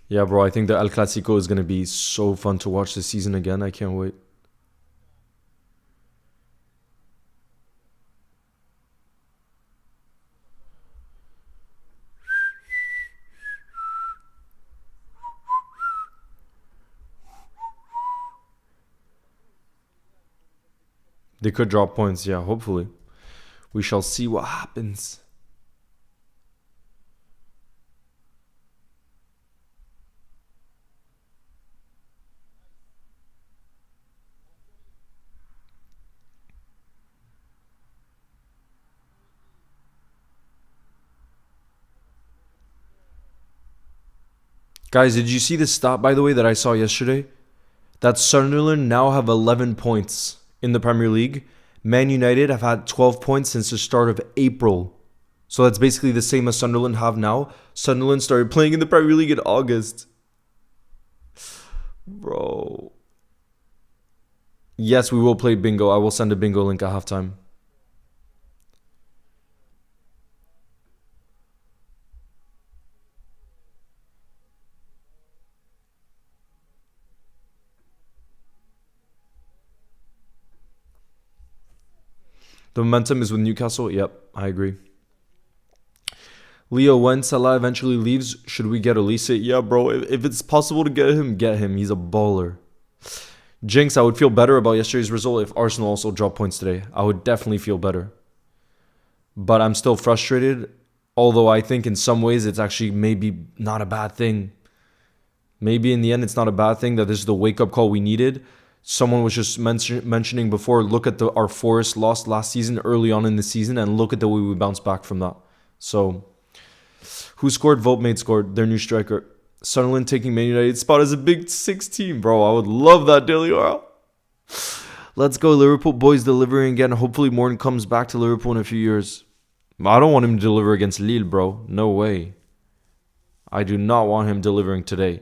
Yeah, bro, I think the El Clasico is going to be so fun to watch this season again. I can't wait. They could drop points, yeah, hopefully. We shall see what happens. Guys, did you see the stat, by the way, that I saw yesterday? That Sunderland now have 11 points in the Premier League. Man United have had 12 points since the start of April. So that's basically the same as Sunderland have now. Sunderland started playing in the Premier League in August. Bro. Yes, we will play bingo. I will send a bingo link at halftime. The momentum is with Newcastle. Yep, I agree. Leo, when Salah eventually leaves, should we get Elise? Yeah, bro. If it's possible to get him, get him. He's a baller. Jinx, I would feel better about yesterday's result if Arsenal also dropped points today. I would definitely feel better. But I'm still frustrated. Although I think in some ways it's actually maybe not a bad thing. Maybe in the end it's not a bad thing that this is the wake-up call we needed Someone was just mentioning before, look at our Forest loss last season, early on in the season, and look at the way we bounced back from that. So, who scored? Voltmate scored, their new striker. Sunderland taking Man United's spot as a Big 16. Bro, I would love that, Daily Oral. Let's go, Liverpool boys delivering again. Hopefully Morton comes back to Liverpool in a few years. I don't want him to deliver against Lille, bro. No way. I do not want him delivering today.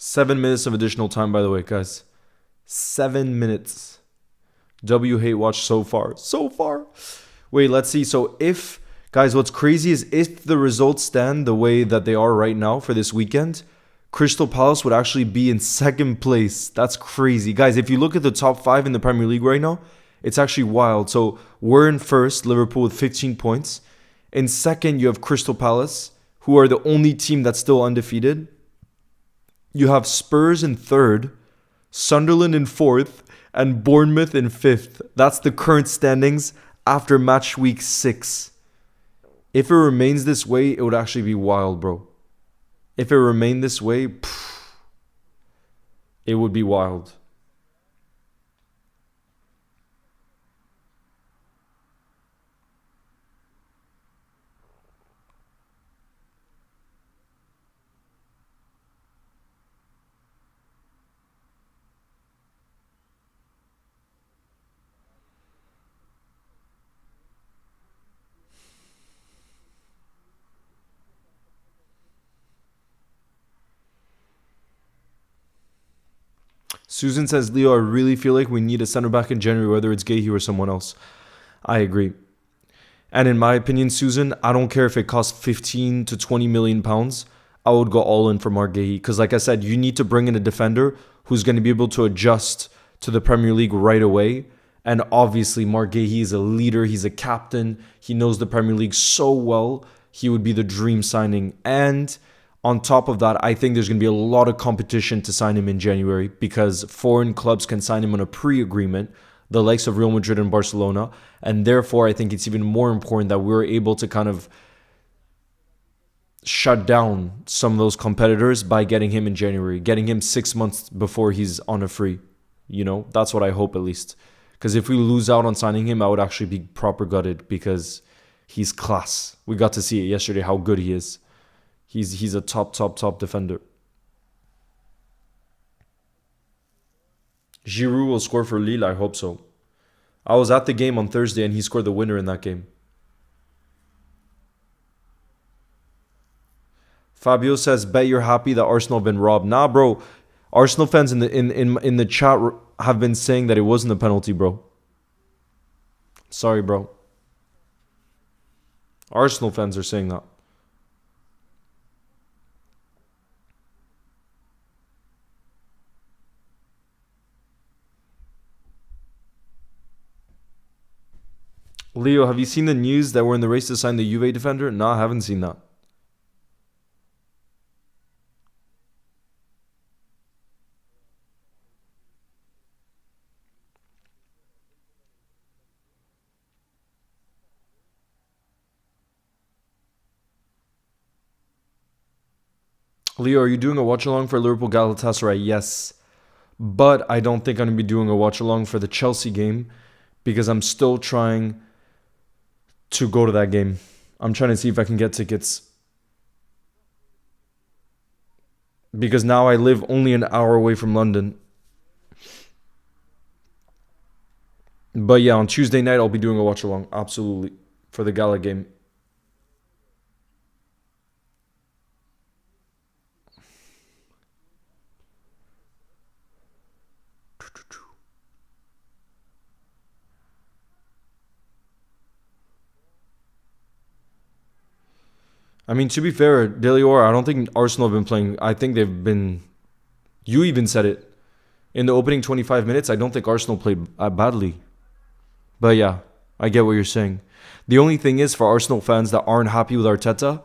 Seven minutes of additional time, by the way, guys. 7 minutes. W hate watch so far. So far. Wait, let's see. So if, guys, what's crazy is if the results stand the way that they are right now for this weekend, Crystal Palace would actually be in second place. That's crazy. Guys, if you look at the top 5 in the Premier League right now, it's actually wild. So we're in first, Liverpool with 15 points. In second, you have Crystal Palace, who are the only team that's still undefeated. You have Spurs in third, Sunderland in fourth, and Bournemouth in fifth. That's the current standings after match week 6. If it remains this way, it would actually be wild, bro. If it remained this way, it would be wild. Susan says, Leo, I really feel like we need a center back in January, whether it's Gahey or someone else. I agree. And in my opinion, Susan, I don't care if it costs 15 to 20 million pounds. I would go all in for Mark Gahey. Because like I said, you need to bring in a defender who's going to be able to adjust to the Premier League right away. And obviously, Mark Gahey is a leader. He's a captain. He knows the Premier League so well. He would be the dream signing. And on top of that, I think there's going to be a lot of competition to sign him in January because foreign clubs can sign him on a pre-agreement, the likes of Real Madrid and Barcelona. And therefore, I think it's even more important that we're able to kind of shut down some of those competitors by getting him in January, getting him 6 months before he's on a free. You know, that's what I hope at least. Because if we lose out on signing him, I would actually be proper gutted because he's class. We got to see it yesterday how good he is. He's a top defender. Giroud will score for Lille, I hope so. I was at the game on Thursday and he scored the winner in that game. Fabio says, bet you're happy that Arsenal have been robbed. Nah, bro. Arsenal fans in the chat have been saying that it wasn't a penalty, bro. Sorry, bro. Arsenal fans are saying that. Leo, have you seen the news that we're in the race to sign the Juve defender? No, I haven't seen that. Leo, are you doing a watch-along for Liverpool Galatasaray? Yes. But I don't think I'm going to be doing a watch-along for the Chelsea game because I'm still trying to go to that game. I'm trying to see if I can get tickets. Because now I live only an hour away from London. But yeah, on Tuesday night, I'll be doing a watch-along. Absolutely. For the Gala game. I mean, to be fair, Delior, I don't think Arsenal have been playing. I think they've been... You even said it. In the opening 25 minutes, I don't think Arsenal played badly. But yeah, I get what you're saying. The only thing is, for Arsenal fans that aren't happy with Arteta,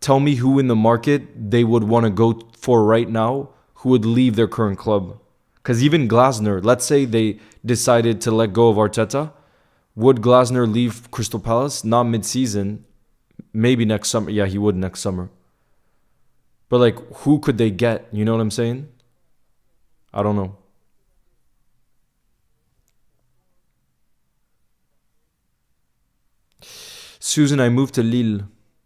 tell me who in the market they would want to go for right now who would leave their current club. Because even Glasner, let's say they decided to let go of Arteta, would Glasner leave Crystal Palace? Not mid-season. Maybe next summer. Yeah, he would next summer. But like, who could they get? You know what I'm saying? I don't know. Susan, I moved to Lille.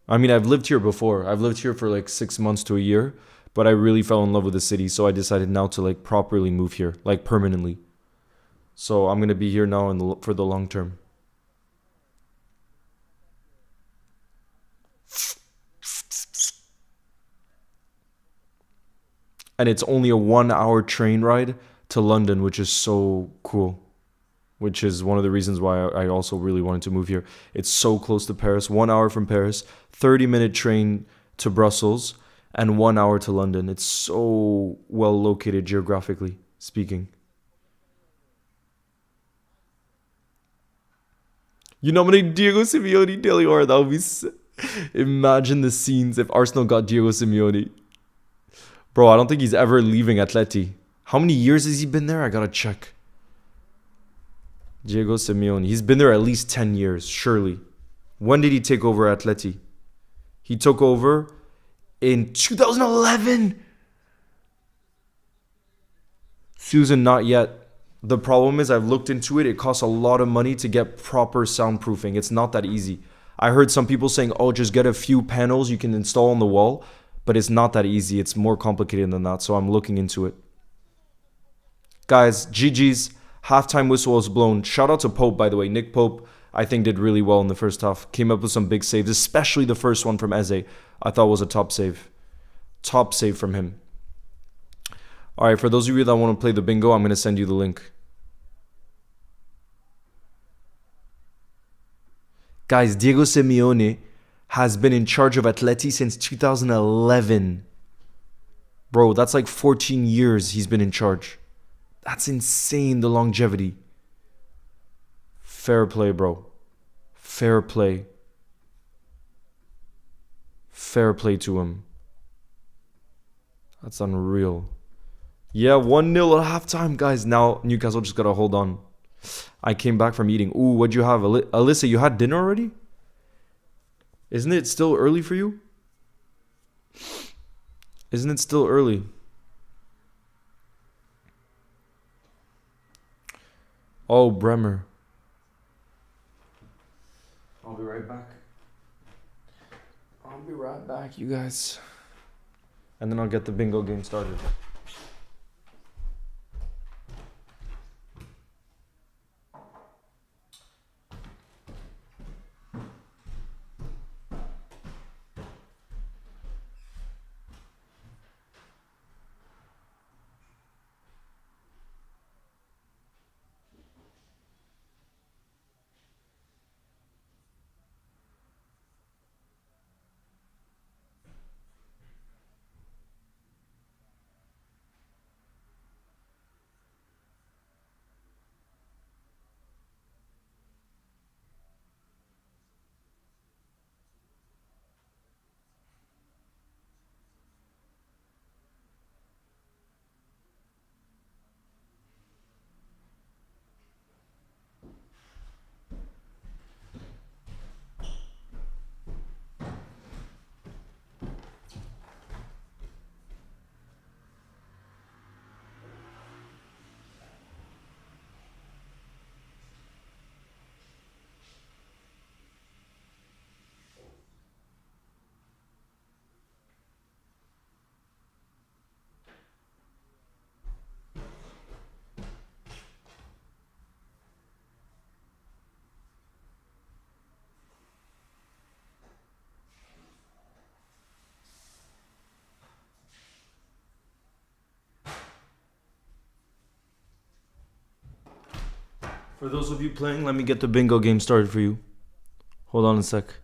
I mean, I've lived here before. I've lived here for like 6 months to a year, but I really fell in love with the city, so I decided now to like properly move here, like permanently. So I'm gonna be here now for the long term. And it's only a 1 hour train ride to London, which is so cool. Which is one of the reasons why I also really wanted to move here. It's so close to Paris, 1 hour from Paris, 30-minute train to Brussels, and 1 hour to London. It's so well located geographically speaking. You nominate Diego Simeone, Delior. That would be. Imagine the scenes if Arsenal got Diego Simeone. Bro, I don't think he's ever leaving Atleti. How many years has he been there? I gotta check. Diego Simeone. He's been there at least 10 years, surely. When did he take over Atleti? He took over in 2011. Susan, not yet. The problem is I've looked into it. It costs a lot of money to get proper soundproofing. It's not that easy. I heard some people saying, oh, just get a few panels you can install on the wall. But it's not that easy. It's more complicated than that. So I'm looking into it. Guys, GG's. Halftime whistle was blown. Shout out to Pope, by the way. Nick Pope, I think, did really well in the first half. Came up with some big saves, especially the first one from Eze. I thought was a top save. Top save from him. All right, for those of you that want to play the bingo, I'm going to send you the link. Guys, Diego Simeone has been in charge of Atleti since 2011. Bro, that's like 14 years he's been in charge. That's insane, the longevity. Fair play, bro. Fair play. Fair play to him. That's unreal. Yeah, 1-0 at halftime, guys. Now Newcastle just got to hold on. I came back from eating. Ooh, what'd you have? Alyssa, you had dinner already? Isn't it still early for you? Isn't it still early? Oh, Bremer. I'll be right back. I'll be right back, you guys. And then I'll get the bingo game started. For those of you playing, let me get the bingo game started for you. Hold on a sec.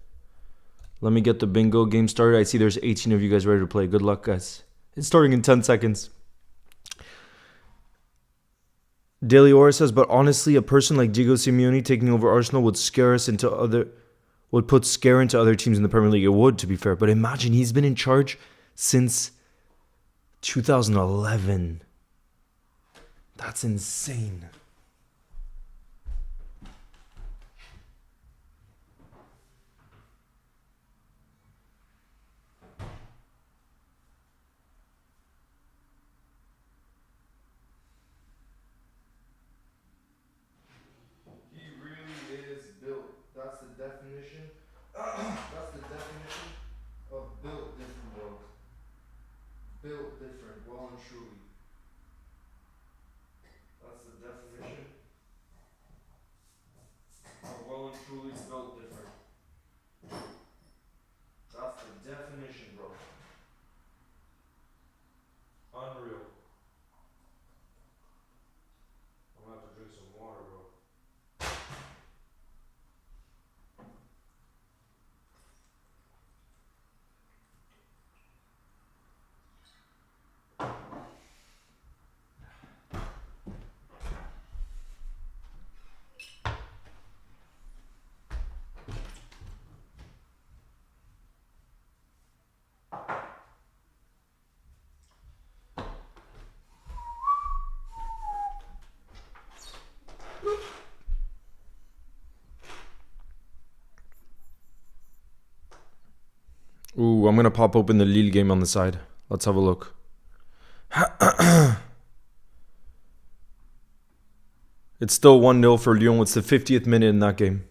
Let me get the bingo game started. I see there's 18 of you guys ready to play. Good luck, guys. It's starting in 10 seconds. Daily Aura says, but honestly, a person like Diego Simeone taking over Arsenal would put scare into other teams in the Premier League. It would, to be fair. But imagine he's been in charge since 2011. That's insane. He really is built. That's the definition. That's the definition of built different, bro. Built different, well and truly. That's the definition of well and truly built different. That's the definition, bro. Unreal. I'm gonna have to drink some water, bro. Ooh, I'm gonna pop open the Lille game on the side. Let's have a look. It's still 1-0 for Lyon. It's the 50th minute in that game.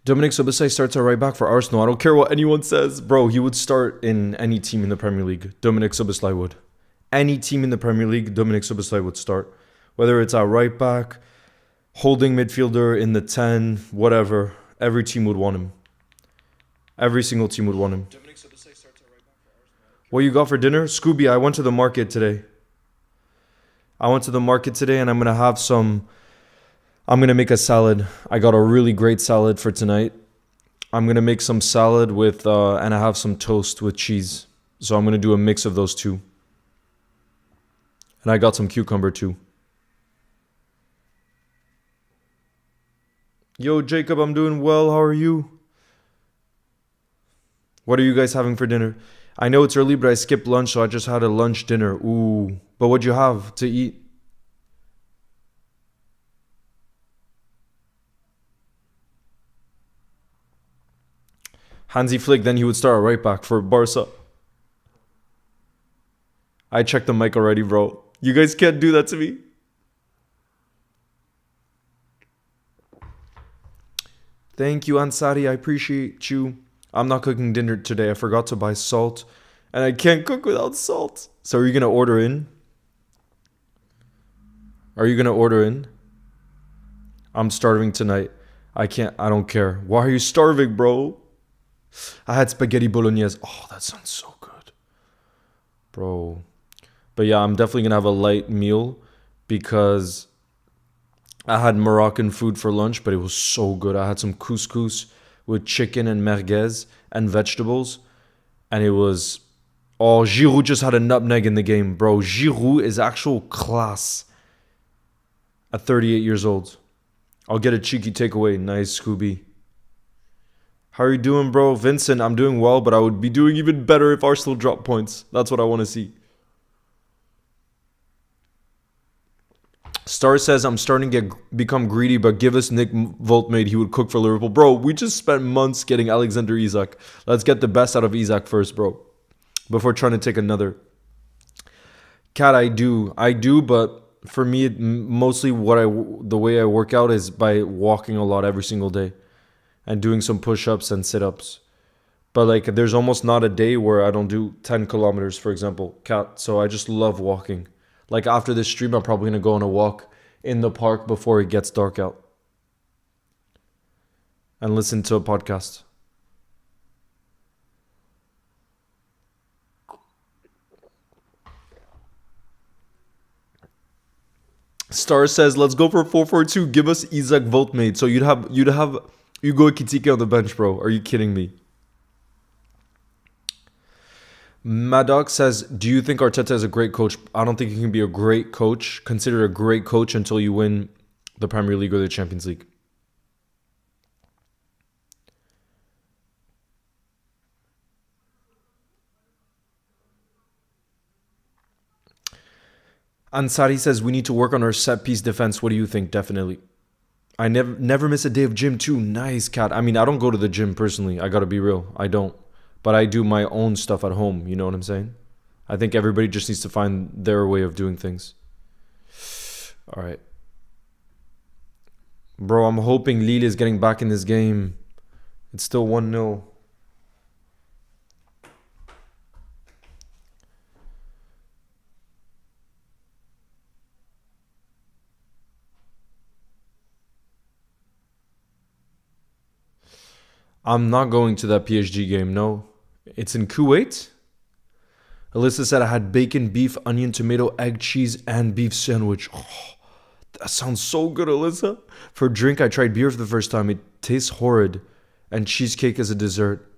Dominic Szoboszlai starts at right back for Arsenal. I don't care what anyone says. Bro, he would start in any team in the Premier League. Dominic Szoboszlai would. Any team in the Premier League, Dominic Szoboszlai would start. Whether it's at right back, holding midfielder in the 10, whatever. Every team would want him. Every single team would want him. Dominic Szoboszlai starts at right back for Arsenal. What you got for dinner? Scooby, I went to the market today. And I'm going to have some... I'm going to make a salad. I got a really great salad for tonight. I'm going to make some salad with, and I have some toast with cheese. So I'm going to do a mix of those two. And I got some cucumber too. Yo, Jacob, I'm doing well. How are you? What are you guys having for dinner? I know it's early, but I skipped lunch, so I just had a lunch dinner. Ooh. But what'd you have to eat? Hansi Flick, then he would start at right back for Barca. I checked the mic already, bro. You guys can't do that to me. Thank you, Ansari. I appreciate you. I'm not cooking dinner today. I forgot to buy salt. And I can't cook without salt. So are you going to order in? I'm starving tonight. I don't care. Why are you starving, bro? I had spaghetti bolognese. Oh, that sounds so good. Bro. But yeah, I'm definitely going to have a light meal because I had Moroccan food for lunch, but it was so good. I had some couscous with chicken and merguez and vegetables. And it was... Oh, Giroud just had a nutmeg in the game, bro. Giroud is actual class at 38 years old. I'll get a cheeky takeaway. Nice, Scooby. How are you doing, bro? Vincent, I'm doing well, but I would be doing even better if Arsenal dropped points. That's what I want to see. Star says, I'm starting to become greedy, but give us Nick Voltmade. He would cook for Liverpool. Bro, we just spent months getting Alexander Isak. Let's get the best out of Isak first, bro. Before trying to take another. Cat, I do, but for me, mostly the way I work out is by walking a lot every single day. And doing some push-ups and sit-ups. But like, there's almost not a day where I don't do 10 kilometers, for example. Cat. So I just love walking. Like after this stream, I'm probably going to go on a walk in the park before it gets dark out. And listen to a podcast. Star says, let's go for 4-4-2. Give us Isaac Voltmate. So you'd have Hugo Ekitike on the bench, bro. Are you kidding me? Maddox says, do you think Arteta is a great coach? I don't think he can be a great coach, considered a great coach until you win the Premier League or the Champions League. Ansari says, we need to work on our set piece defense. What do you think? Definitely. I never miss a day of gym too. Nice, Cat. I mean, I don't go to the gym personally. I got to be real. I don't. But I do my own stuff at home. You know what I'm saying? I think everybody just needs to find their way of doing things. All right. Bro, I'm hoping Lille is getting back in this game. It's still 1-0. I'm not going to that PSG game, no. It's in Kuwait? Alyssa said I had bacon, beef, onion, tomato, egg, cheese, and beef sandwich. Oh, that sounds so good, Alyssa. For drink, I tried beer for the first time. It tastes horrid. And cheesecake as a dessert.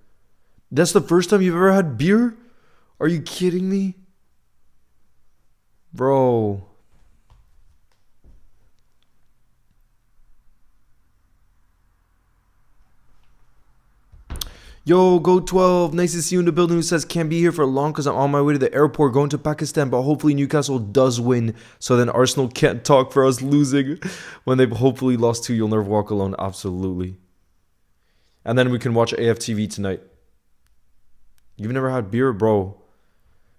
That's the first time you've ever had beer? Are you kidding me? Bro. Yo, go 12. Nice to see you in the building. Who says can't be here for long because I'm on my way to the airport going to Pakistan. But hopefully Newcastle does win. So then Arsenal can't talk for us losing. When they've hopefully lost 2, you'll never walk alone. Absolutely. And then we can watch AFTV tonight. You've never had beer, bro?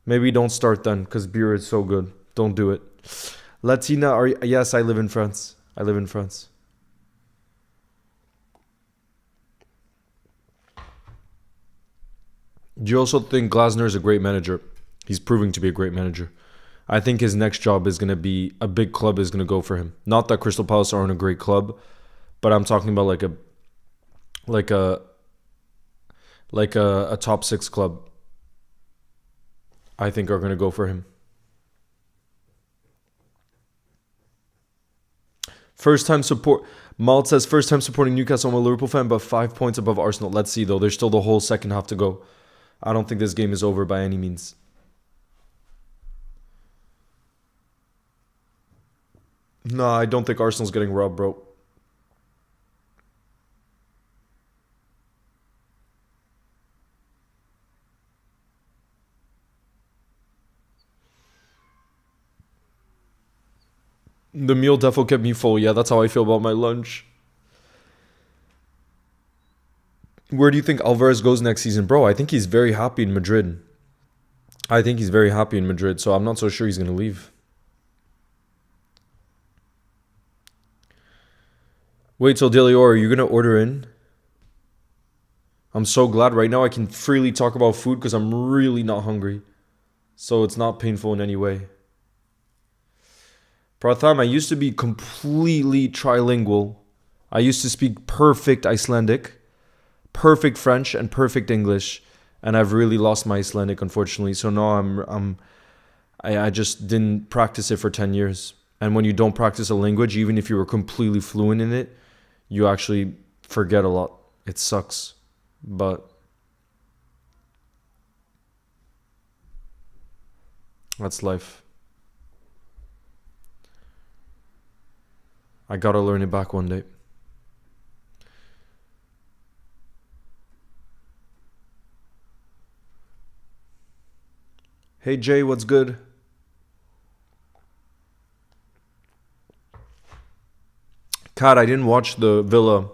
Maybe don't start then because beer is so good. Don't do it. Latina, yes, I live in France. I live in France. Do you also think Glasner is a great manager? He's proving to be a great manager. I think his next job is going to be a big club is going to go for him. Not that Crystal Palace aren't a great club, but I'm talking about like a top 6 club. I think are going to go for him. First time support. Malt says first time supporting Newcastle. I'm a Liverpool fan, but 5 points above Arsenal. Let's see though. There's still the whole second half to go. I don't think this game is over by any means. No, I don't think Arsenal's getting robbed, bro. The meal defo kept me full. Yeah, that's how I feel about my lunch. Where do you think Alvarez goes next season? Bro, I think he's very happy in Madrid. So I'm not so sure he's going to leave. Wait till Delior, are you going to order in? I'm so glad right now I can freely talk about food because I'm really not hungry. So it's not painful in any way. Pratham, I used to be completely trilingual. I used to speak perfect Icelandic, perfect French, and perfect English. And I've really lost my Icelandic, unfortunately. So now I just didn't practice it for 10 years. And when you don't practice a language, even if you were completely fluent in it, you actually forget a lot. It sucks. But that's life. I gotta learn it back one day. Hey Jay, what's good? Kat, I didn't watch the Villa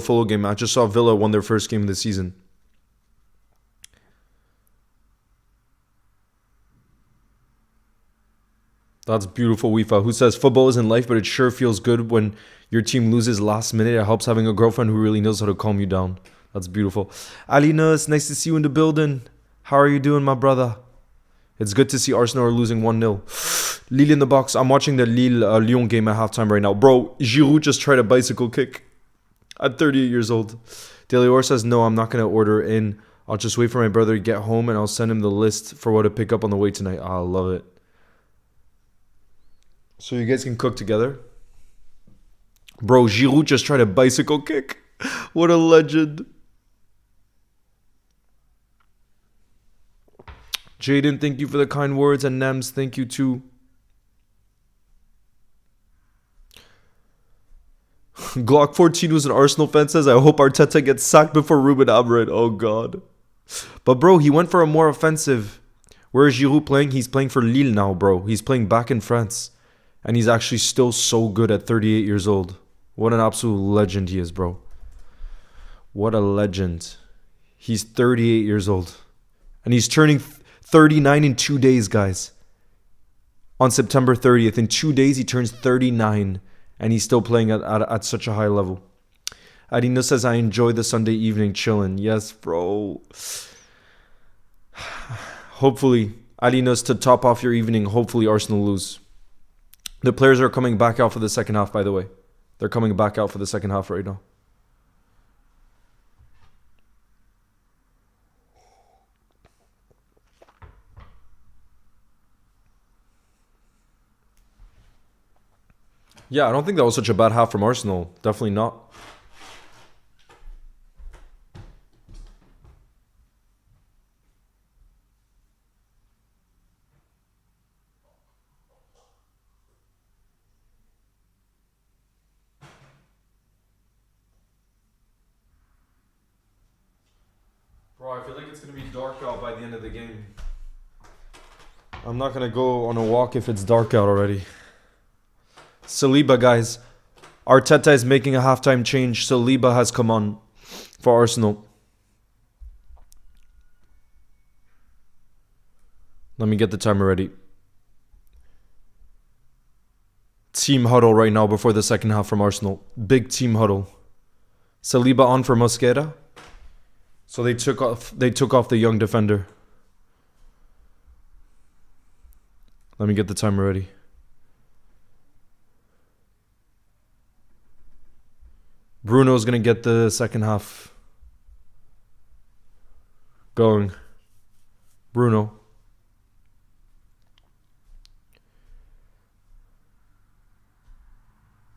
Fulham game. I just saw Villa won their first game of the season. That's beautiful, Wifa. Who says football isn't life, but it sure feels good when your team loses last minute. It helps having a girlfriend who really knows how to calm you down. That's beautiful. Alina, it's nice to see you in the building. How are you doing, my brother? It's good to see Arsenal are losing 1-0. Lille in the box. I'm watching the Lille-Lyon game at halftime right now. Bro, Giroud just tried a bicycle kick at 38 years old. Delior says, no, I'm not going to order in. I'll just wait for my brother to get home and I'll send him the list for what to pick up on the way tonight. I love it. So you guys can cook together. Bro, Giroud just tried a bicycle kick. What a legend. Jaden, thank you for the kind words. And Nems, thank you too. Glock 14 was an Arsenal fan says, I hope Arteta gets sacked before Ruben Amorim. Oh, God. But, bro, he went for a more offensive. Where is Giroud playing? He's playing for Lille now, bro. He's playing back in France. And he's actually still so good at 38 years old. What an absolute legend he is, bro. What a legend. He's 38 years old. And he's turning 39 in 2 days, guys. On September 30th. In 2 days, he turns 39. And he's still playing at such a high level. Adino says, I enjoy the Sunday evening chilling. Yes, bro. Hopefully, Adinos, to top off your evening, hopefully Arsenal lose. The players are coming back out for the second half, by the way. They're coming back out for the second half right now. Yeah, I don't think that was such a bad half from Arsenal. Definitely not. Bro, I feel like it's going to be dark out by the end of the game. I'm not going to go on a walk if it's dark out already. Saliba, guys. Arteta is making a halftime change. Saliba has come on for Arsenal. Let me get the timer ready. Team huddle right now before the second half from Arsenal. Big team huddle. Saliba on for Mosquera. So they took off the young defender. Let me get the timer ready. Bruno's going to get the second half going. Bruno.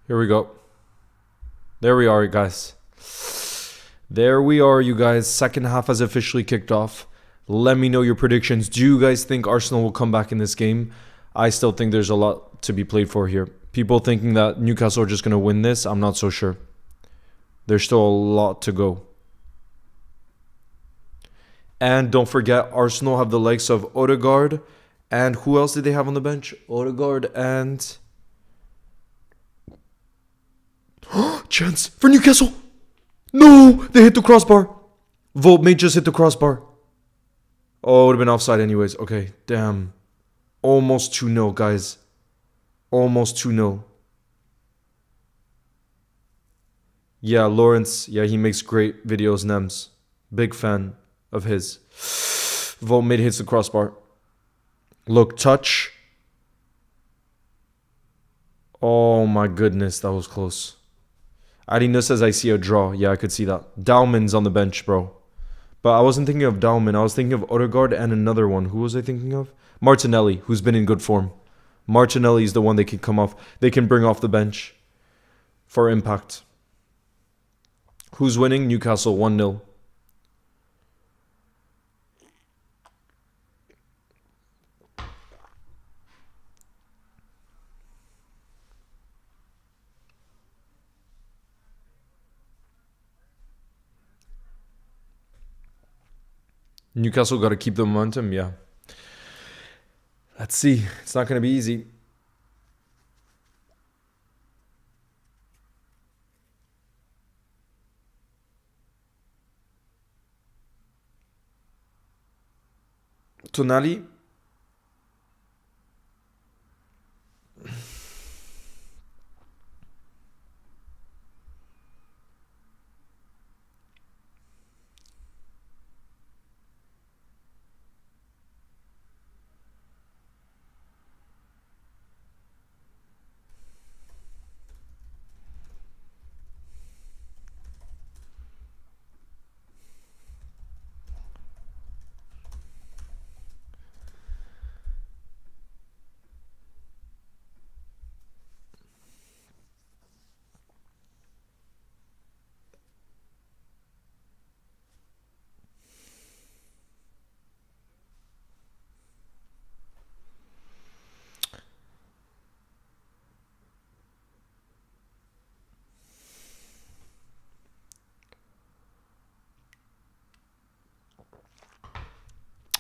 Here we go. There we are, guys. There we are, you guys. Second half has officially kicked off. Let me know your predictions. Do you guys think Arsenal will come back in this game? I still think there's a lot to be played for here. People thinking that Newcastle are just going to win this, I'm not so sure. There's still a lot to go. And don't forget, Arsenal have the likes of Odegaard. And who else did they have on the bench? Odegaard and... Chance for Newcastle. No, they hit the crossbar. Vote may just hit the crossbar. Oh, it would have been offside anyways. Okay, damn. Almost 2-0, guys. Almost 2-0. Yeah, Lawrence. Yeah, he makes great videos, Nems. Big fan of his. Vote made hits the crossbar. Look, touch. Oh my goodness, that was close. Adino says I see a draw. Yeah, I could see that. Dowman's on the bench, bro. But I wasn't thinking of Dowman. I was thinking of Odegaard and another one. Who was I thinking of? Martinelli, who's been in good form. Martinelli is the one they can come off. They can bring off the bench for impact. Who's winning? Newcastle 1-0. Newcastle got to keep the momentum, yeah. Let's see. It's not going to be easy. Tonali.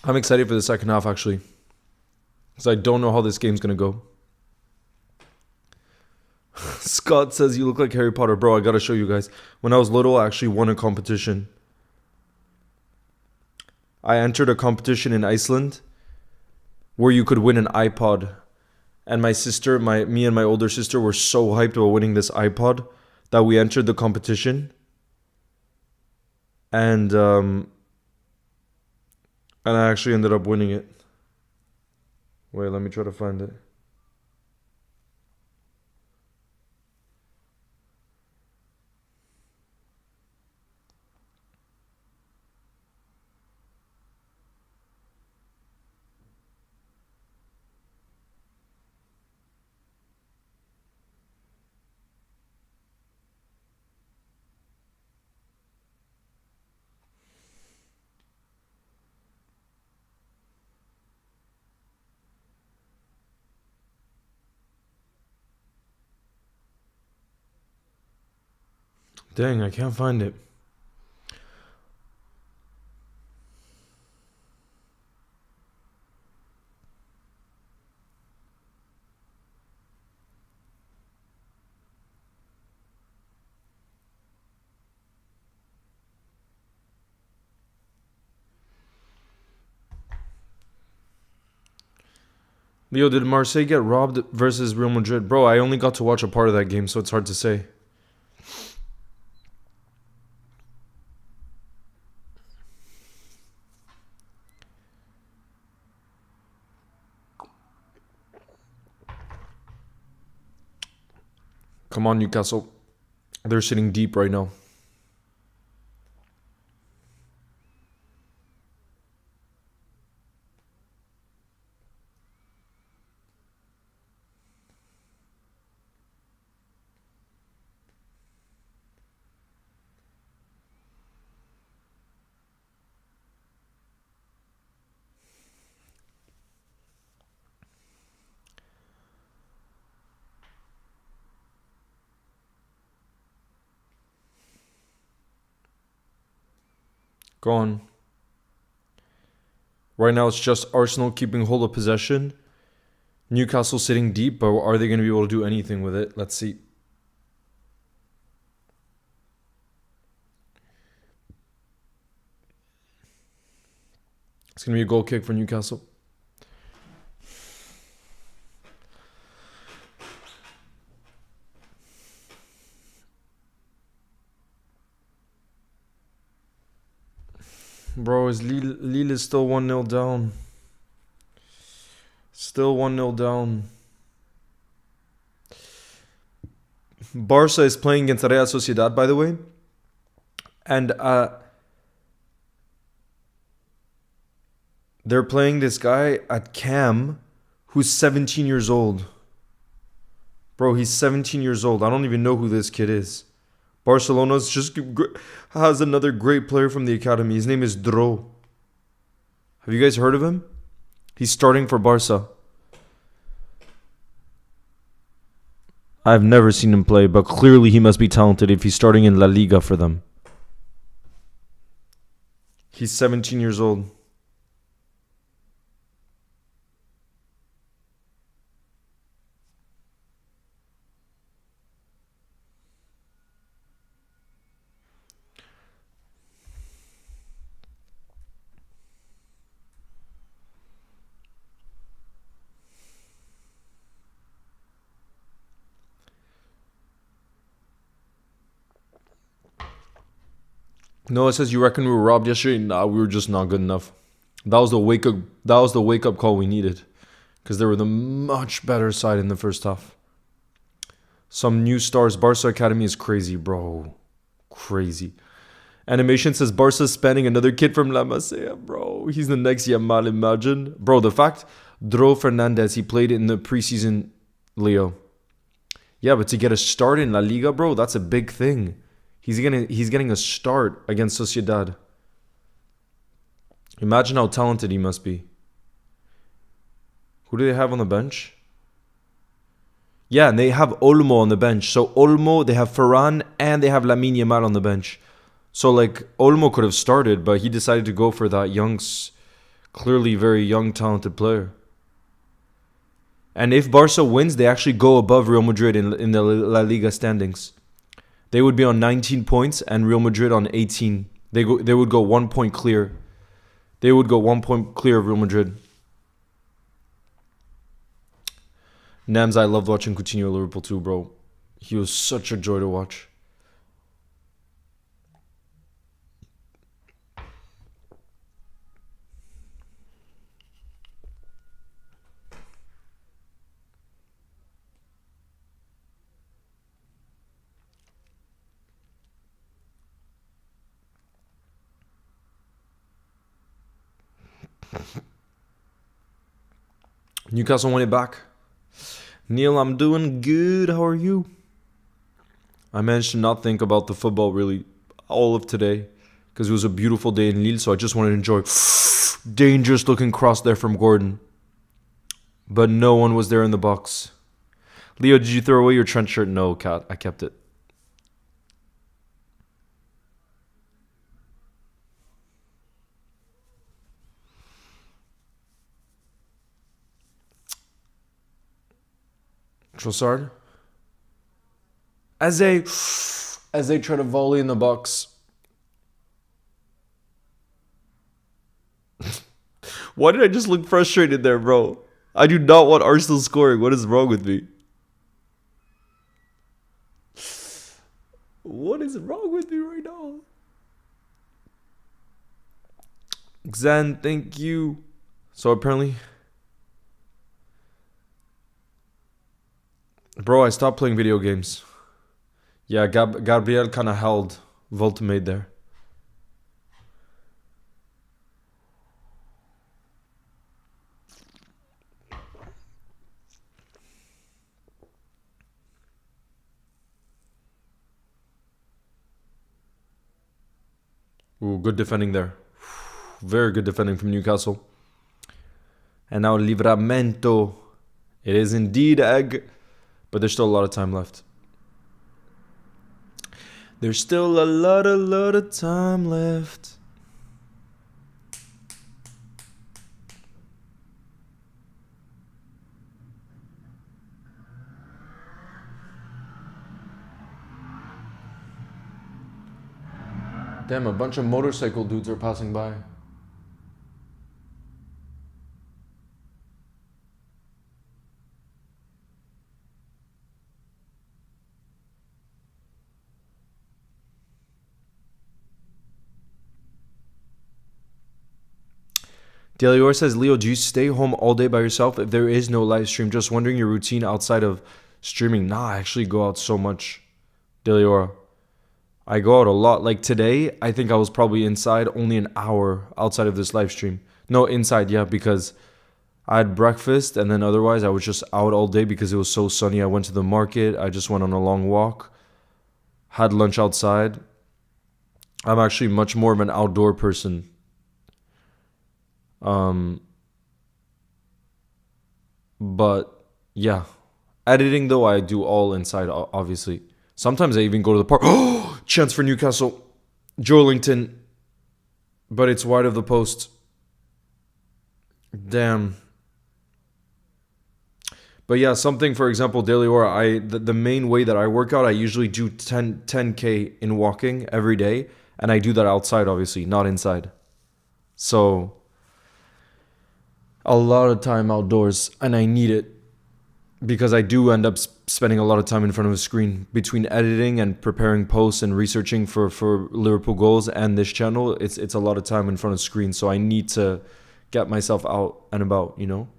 I'm excited for the second half, actually. Because I don't know how this game's going to go. Scott says, you look like Harry Potter. Bro, I got to show you guys. When I was little, I actually won a competition. I entered a competition in Iceland where you could win an iPod. And my sister, me and my older sister were so hyped about winning this iPod that we entered the competition. And I actually ended up winning it. Wait, let me try to find it. Dang, I can't find it. Leo, did Marseille get robbed versus Real Madrid? Bro, I only got to watch a part of that game, so it's hard to say. Come on, Newcastle. They're sitting deep right now. Go on. Right now, it's just Arsenal keeping hold of possession. Newcastle sitting deep, but are they going to be able to do anything with it? Let's see. It's going to be a goal kick for Newcastle. Bro, Lille is still 1-0 down. Still 1-0 down. Barca is playing against Real Sociedad, by the way. And they're playing this guy at Cam who's 17 years old. Bro, he's 17 years old. I don't even know who this kid is. Barcelona's just has another great player from the academy. His name is Dro. Have you guys heard of him? He's starting for Barca. I've never seen him play, but clearly he must be talented if he's starting in La Liga for them. He's 17 years old. No, it says you reckon we were robbed yesterday. Nah, we were just not good enough. That was the wake up. That was the wake up call we needed, because they were the much better side in the first half. Some new stars. Barca Academy is crazy, bro. Crazy. Animation says Barca's spanning another kid from La Masia, bro. He's the next Yamal, imagine. Bro, the fact Dro Fernandez, he played in the preseason, Leo. Yeah, but to get a start in La Liga, bro, that's a big thing. He's getting a start against Sociedad. Imagine how talented he must be. Who do they have on the bench? Yeah, and they have Olmo on the bench. So Olmo, they have Ferran, and they have Lamine Yamal on the bench. So like Olmo could have started, but he decided to go for that young Clearly very young, talented player. And if Barca wins, they actually go above Real Madrid in the La Liga standings. They would be on 19 points and Real Madrid on 18. They would go 1 point clear. They would go 1 point clear of Real Madrid. Nams, I loved watching Coutinho at Liverpool too, bro. He was such a joy to watch. Newcastle won it back. Neil, I'm doing good. How are you? I managed to not think about the football really all of today because it was a beautiful day in Lille, so I just wanted to enjoy. Dangerous looking cross there from Gordon. But no one was there in the box. Leo, did you throw away your Trent shirt? No, Kat. I kept it. Trossard. As they try to volley in the box. Why did I just look frustrated there, bro? I do not want Arsenal scoring. What is wrong with me? What is wrong with me right now? Xan, thank you. So apparently... Bro, I stopped playing video games. Yeah, Gabriel kind of held Voltimade there. Ooh, good defending there. Very good defending from Newcastle. And now Livramento. It is indeed egg. But there's still a lot of time left. There's still a lot of time left. Damn, a bunch of motorcycle dudes are passing by. Delior says, Leo, do you stay home all day by yourself if there is no live stream? Just wondering your routine outside of streaming. Nah, I actually go out so much, Delior. I go out a lot. Like today, I think I was probably inside only an hour outside of this live stream. No, inside, yeah, because I had breakfast and then otherwise I was just out all day because it was so sunny. I went to the market. I just went on a long walk. Had lunch outside. I'm actually much more of an outdoor person. But yeah, editing though I do all inside, obviously. Sometimes I even go to the park. Oh, chance for Newcastle, Joelinton, but it's wide of the post. Damn. But yeah, something, for example, daily or the main way that I work out, I usually do 10K in walking every day, and I do that outside, obviously, not inside. So a lot of time outdoors, and I need it because I do end up spending a lot of time in front of a screen between editing and preparing posts and researching for Liverpool goals and this channel. It's a lot of time in front of screen, so I need to get myself out and about, you know.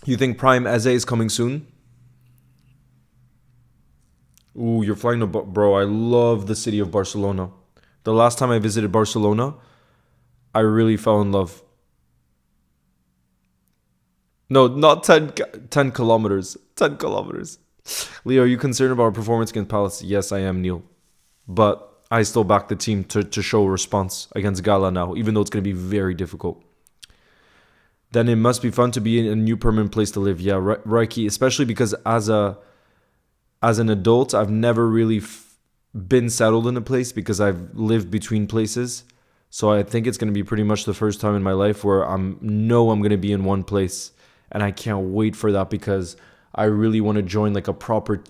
You think Prime Eze is coming soon? Ooh, you're flying to bro. I love the city of Barcelona. The last time I visited Barcelona, I really fell in love. No, not 10 kilometers. 10 kilometers. Leo, are you concerned about our performance against Palace? Yes, I am, Neil. But I still back the team to show response against Gala now, even though it's going to be very difficult. Then it must be fun to be in a new permanent place to live. Yeah, Reiki, especially because as an adult, I've never really been settled in a place because I've lived between places. So I think it's going to be pretty much the first time in my life where I'm going to be in one place, and I can't wait for that because I really want to join like a proper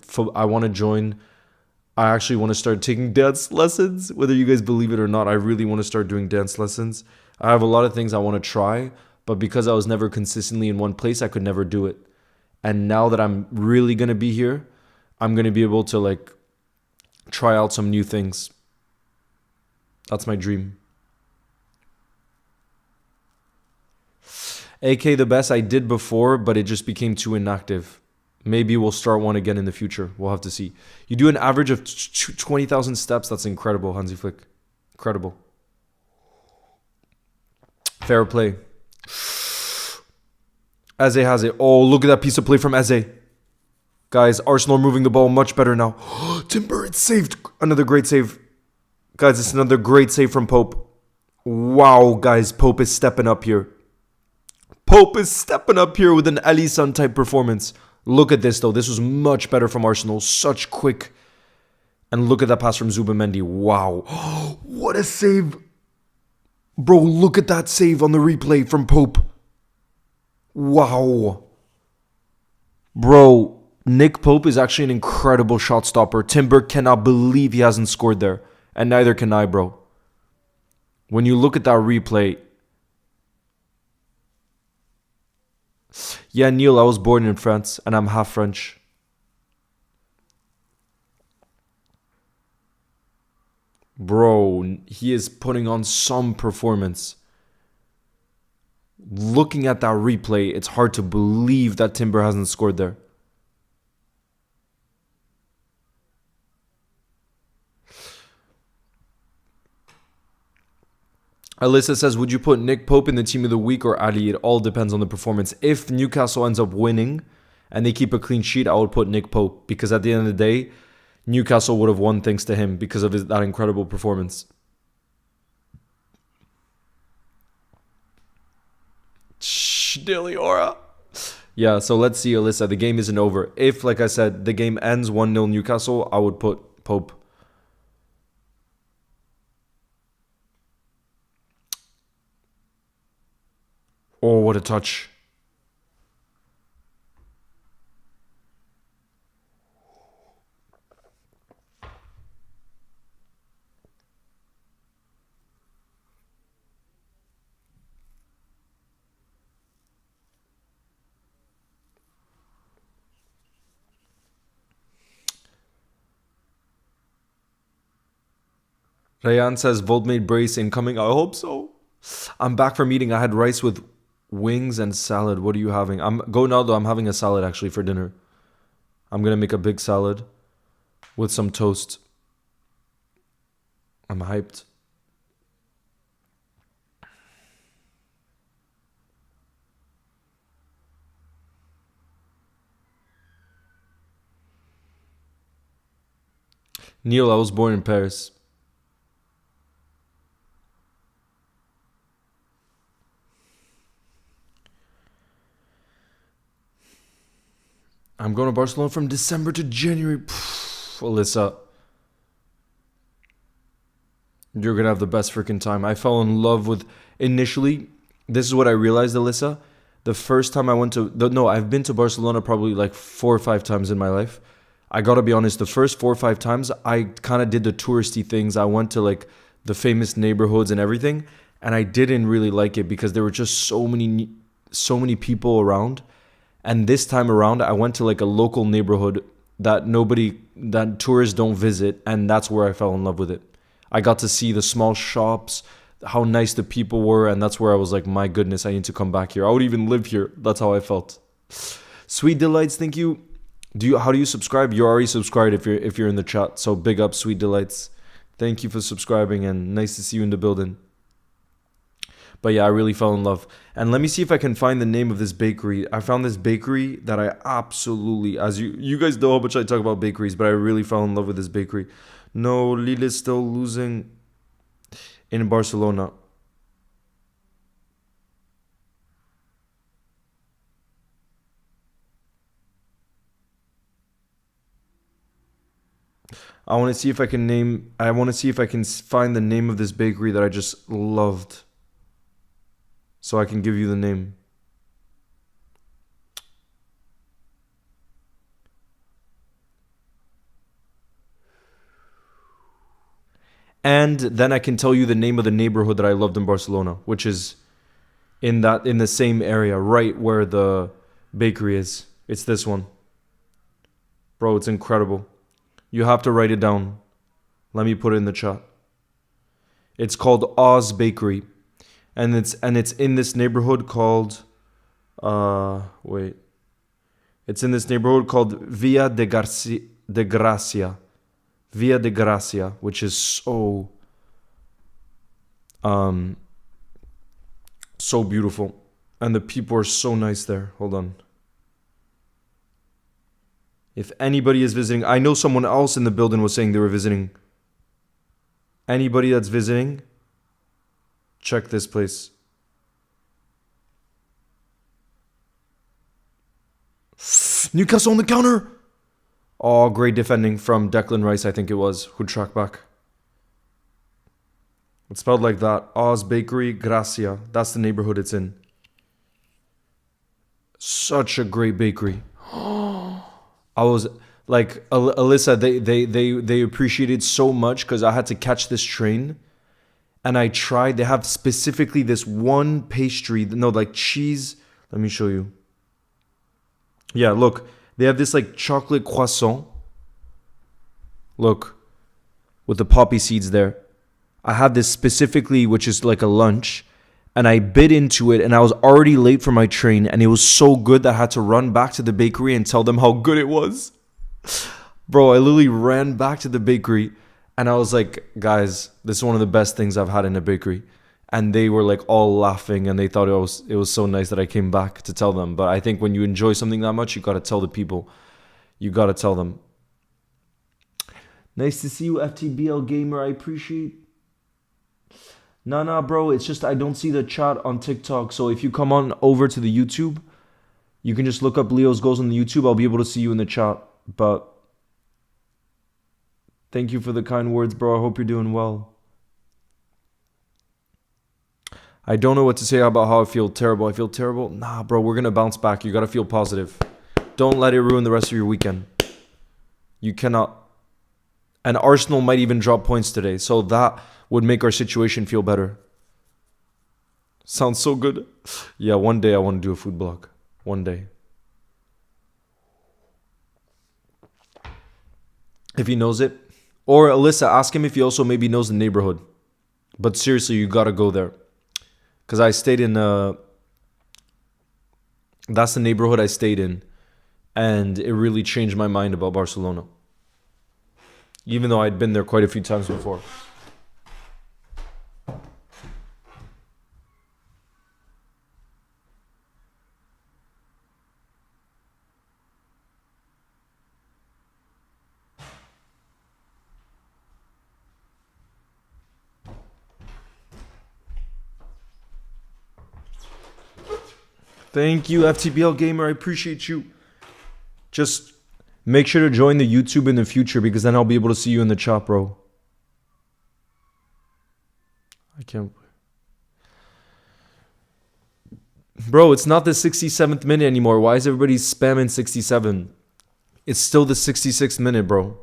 I actually want to start taking dance lessons, whether you guys believe it or not. I really want to start doing dance lessons. I have a lot of things I want to try, but because I was never consistently in one place, I could never do it. And now that I'm really going to be here, I'm going to be able to like try out some new things. That's my dream. AK the best I did before, but it just became too inactive. Maybe we'll start one again in the future. We'll have to see. You do an average of 20,000 steps. That's incredible, Hansi Flick. Incredible. Fair play. Eze has it. Oh, look at that piece of play from Eze. Guys, Arsenal are moving the ball much better now. Timber, it's saved. Another great save. Guys, it's another great save from Pope. Wow, guys, Pope is stepping up here. Pope is stepping up here with an Alisson type performance. Look at this, though. This was much better from Arsenal. Such quick. And look at that pass from Zubamendi. Wow. What a save. Bro, look at that save on the replay from Pope. Wow. Bro, Nick Pope is actually an incredible shot stopper. Timber cannot believe he hasn't scored there. And neither can I, bro. When you look at that replay. Yeah, Neil, I was born in France and I'm half French. Bro, he is putting on some performance. Looking at that replay, it's hard to believe that Timber hasn't scored there. Alyssa says, would you put Nick Pope in the team of the week or Ali? It all depends on the performance. If Newcastle ends up winning and they keep a clean sheet, I would put Nick Pope. Because at the end of the day, Newcastle would have won thanks to him because of that incredible performance. Daily aura. Yeah, so let's see, Alyssa. The game isn't over. If, like I said, the game ends 1-0 Newcastle, I would put Pope. Oh, what a touch. Rayan says, Voldmade brace incoming. I hope so. I'm back from eating. I had rice with wings and salad. What are you having? I'm having a salad actually for dinner. I'm going to make a big salad with some toast. I'm hyped. Neil, I was born in Paris. I'm going to Barcelona from December to January. Alyssa, you're going to have the best freaking time. I fell in love with, initially, this is what I realized, Alyssa. The first time I went to, I've been to Barcelona probably like 4 or 5 times in my life. I got to be honest, the first 4 or 5 times, I kind of did the touristy things. I went to like the famous neighborhoods and everything. And I didn't really like it because there were just so many people around. And this time around, I went to like a local neighborhood that tourists don't visit. And that's where I fell in love with it. I got to see the small shops, how nice the people were. And that's where I was like, my goodness, I need to come back here. I would even live here. That's how I felt. Sweet Delights, thank you. How do you subscribe? You're already subscribed if you're in the chat. So big up, Sweet Delights. Thank you for subscribing and nice to see you in the building. But yeah, I really fell in love. And let me see if I can find the name of this bakery. I found this bakery that I absolutely, as you guys know how much I talk about bakeries, but I really fell in love with this bakery. No, Lille is still losing in Barcelona. I want to see if I can name. I want to see if I can find the name of this bakery that I just loved, so I can give you the name. And then I can tell you the name of the neighborhood that I loved in Barcelona, which is in the same area, right where the bakery is. It's this one. Bro, it's incredible. You have to write it down. Let me put it in the chat. It's called Oz Bakery. And it's in this neighborhood called wait. It's in this neighborhood called Via de Gracia. Via de Gracia, which is so so beautiful. And the people are so nice there. Hold on. If anybody is visiting, I know someone else in the building was saying they were visiting. Anybody that's visiting, check this place. Newcastle on the counter. Oh, great defending from Declan Rice, I think it was, who tracked back. It's spelled like that. Oz Bakery, Gracia. That's the neighborhood it's in. Such a great bakery. I was like, Alyssa, they appreciated so much because I had to catch this train. And I tried, they have specifically this one pastry, no, like cheese. Let me show you. Yeah, look, they have this like chocolate croissant. Look, with the poppy seeds there. I had this specifically, which is like a lunch. And I bit into it and I was already late for my train. And it was so good that I had to run back to the bakery and tell them how good it was. Bro, I literally ran back to the bakery. And I was like, guys, this is one of the best things I've had in a bakery. And they were like all laughing and they thought it was so nice that I came back to tell them. But I think when you enjoy something that much, you got to tell the people. You got to tell them. Nice to see you, FTBL Gamer. I appreciate. Nah, bro. It's just I don't see the chat on TikTok. So if you come on over to the YouTube, you can just look up Leo's Goals on the YouTube. I'll be able to see you in the chat. But thank you for the kind words, bro. I hope you're doing well. I don't know what to say about how I feel terrible. I feel terrible? Nah, bro, we're going to bounce back. You got to feel positive. Don't let it ruin the rest of your weekend. You cannot. And Arsenal might even drop points today. So that would make our situation feel better. Sounds so good. Yeah, one day I want to do a food blog. One day. If he knows it. Or Alyssa, ask him if he also maybe knows the neighborhood. But seriously, you got to go there. Because I stayed in, that's the neighborhood I stayed in. And it really changed my mind about Barcelona. Even though I'd been there quite a few times before. Thank you, FTBL Gamer. I appreciate you. Just make sure to join the YouTube in the future because then I'll be able to see you in the chat, bro. I can't. Bro, it's not the 67th minute anymore. Why is everybody spamming 67? It's still the 66th minute, bro.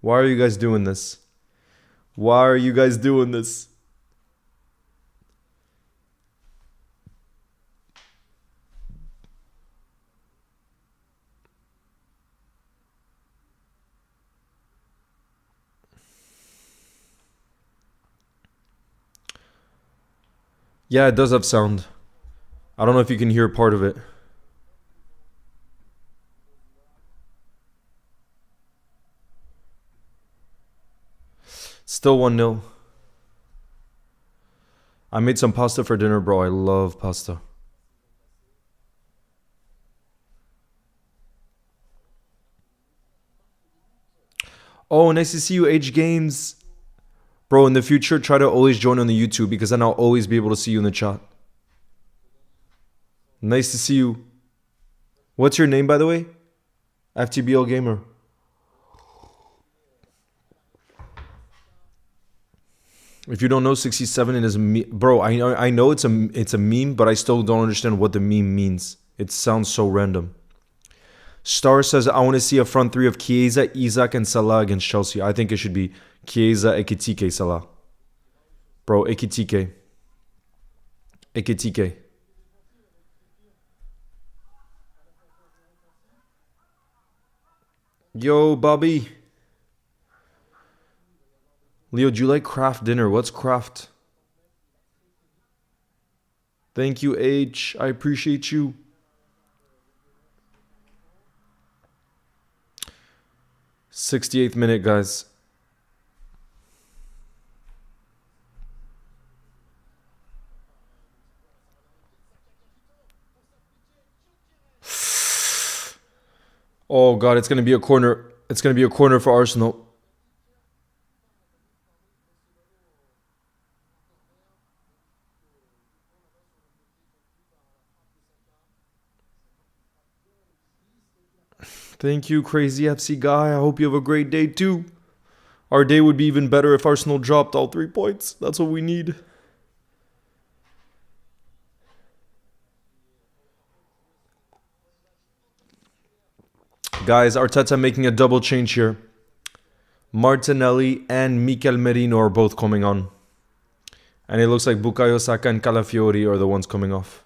Why are you guys doing this? Why are you guys doing this? Yeah, it does have sound. I don't know if you can hear part of it. Still 1-0. I made some pasta for dinner, bro. I love pasta. Oh, nice to see you, H Games. Bro, in the future, try to always join on the YouTube because then I'll always be able to see you in the chat. Nice to see you. What's your name, by the way? FTBL Gamer. If you don't know, 67 is a bro. I know it's a meme, but I still don't understand what the meme means. It sounds so random. Star says I want to see a front three of Chiesa, Isaac, and Salah against Chelsea. I think it should be Chiesa, Ekitike, Salah. Bro, Ekitike. Ekitike. Yo, Bobby. Leo, do you like craft dinner? What's craft? Thank you, H. I appreciate you. '68th minute, guys. Oh god, it's gonna be a corner. It's gonna be a corner for Arsenal. Thank you, crazy FC guy. I hope you have a great day too. Our day would be even better if Arsenal dropped all 3 points. That's what we need. Guys, Arteta making a double change here. Martinelli and Mikel Merino are both coming on. And it looks like Bukayo Saka and Calafiori are the ones coming off.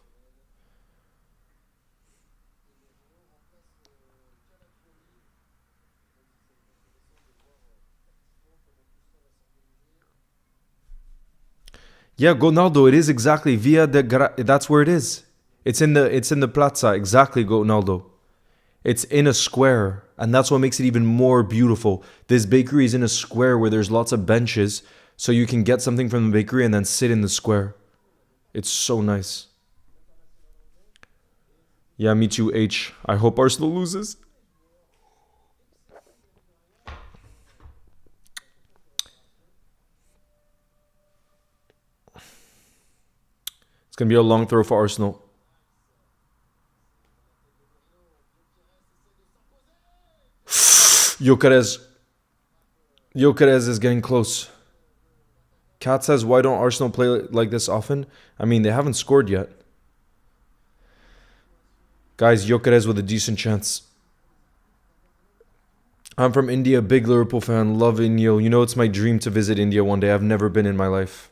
Yeah, Gonaldo, it is exactly that's where it is. It's in the plaza, exactly, Gonaldo. It's in a square, and that's what makes it even more beautiful. This bakery is in a square where there's lots of benches, so you can get something from the bakery and then sit in the square. It's so nice. Yeah, me too, H. I hope Arsenal loses. It's going to be a long throw for Arsenal. Gyökeres is getting close. Kat says, why don't Arsenal play like this often? I mean, they haven't scored yet. Guys, Gyökeres with a decent chance. I'm from India, big Liverpool fan, love India. You know, it's my dream to visit India one day. I've never been in my life,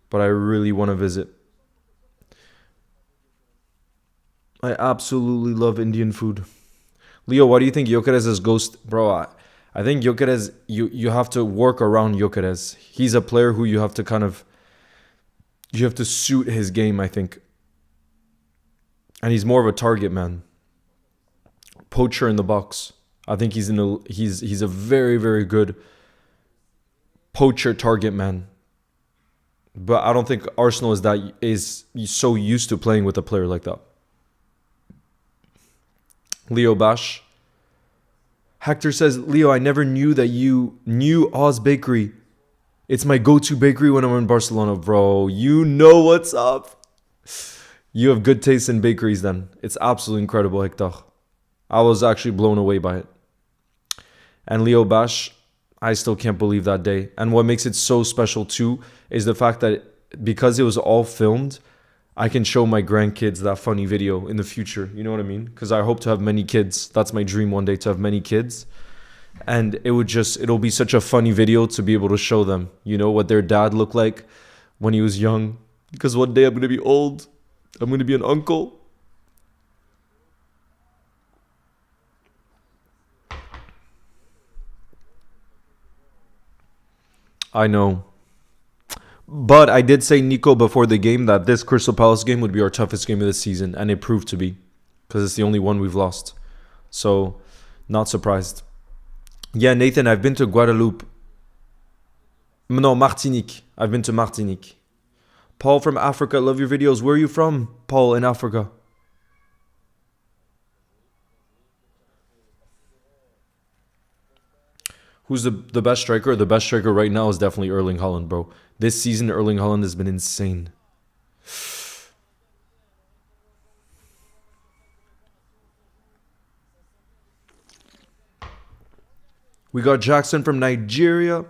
but I really want to visit. I absolutely love Indian food. Leo, why do you think Gyökeres is ghost? Bro, I think Gyökeres, you have to work around Gyökeres. He's a player who you have to suit his game, I think. And he's more of a target man. Poacher in the box. I think he's a very, very good poacher target man. But I don't think Arsenal is so used to playing with a player like that. Leo Bash. Hector says, Leo, I never knew that you knew Oz Bakery. It's my go-to bakery when I'm in Barcelona, bro. You know what's up. You have good taste in bakeries then. It's absolutely incredible, Hector. I was actually blown away by it. And Leo Bash, I still can't believe that day. And what makes it so special too is the fact that because it was all filmed, I can show my grandkids that funny video in the future. You know what I mean? Because I hope to have many kids. That's my dream one day, to have many kids. And it'll be such a funny video to be able to show them, you know, what their dad looked like when he was young. Because one day I'm going to be old. I'm going to be an uncle. I know. But I did say, Nico, before the game that this Crystal Palace game would be our toughest game of the season. And it proved to be. Because it's the only one we've lost. So, not surprised. Yeah, Nathan, I've been to Guadeloupe. No, Martinique. I've been to Martinique. Paul from Africa, love your videos. Where are you from, Paul, in Africa? Who's the best striker? The best striker right now is definitely Erling Haaland, bro. This season, Erling Haaland has been insane. We got Jackson from Nigeria.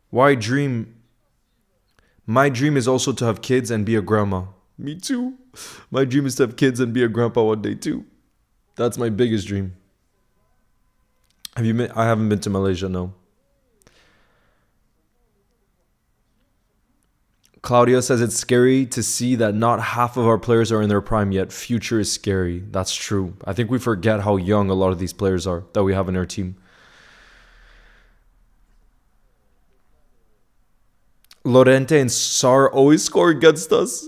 Why dream? My dream is also to have kids and be a grandma. Me too. My dream is to have kids and be a grandpa one day too. That's my biggest dream. Have you been? I haven't been to Malaysia, no. Claudia says it's scary to see that not half of our players are in their prime yet. Future is scary. That's true. I think we forget how young a lot of these players are that we have in our team. Lorente and Sar always score against us.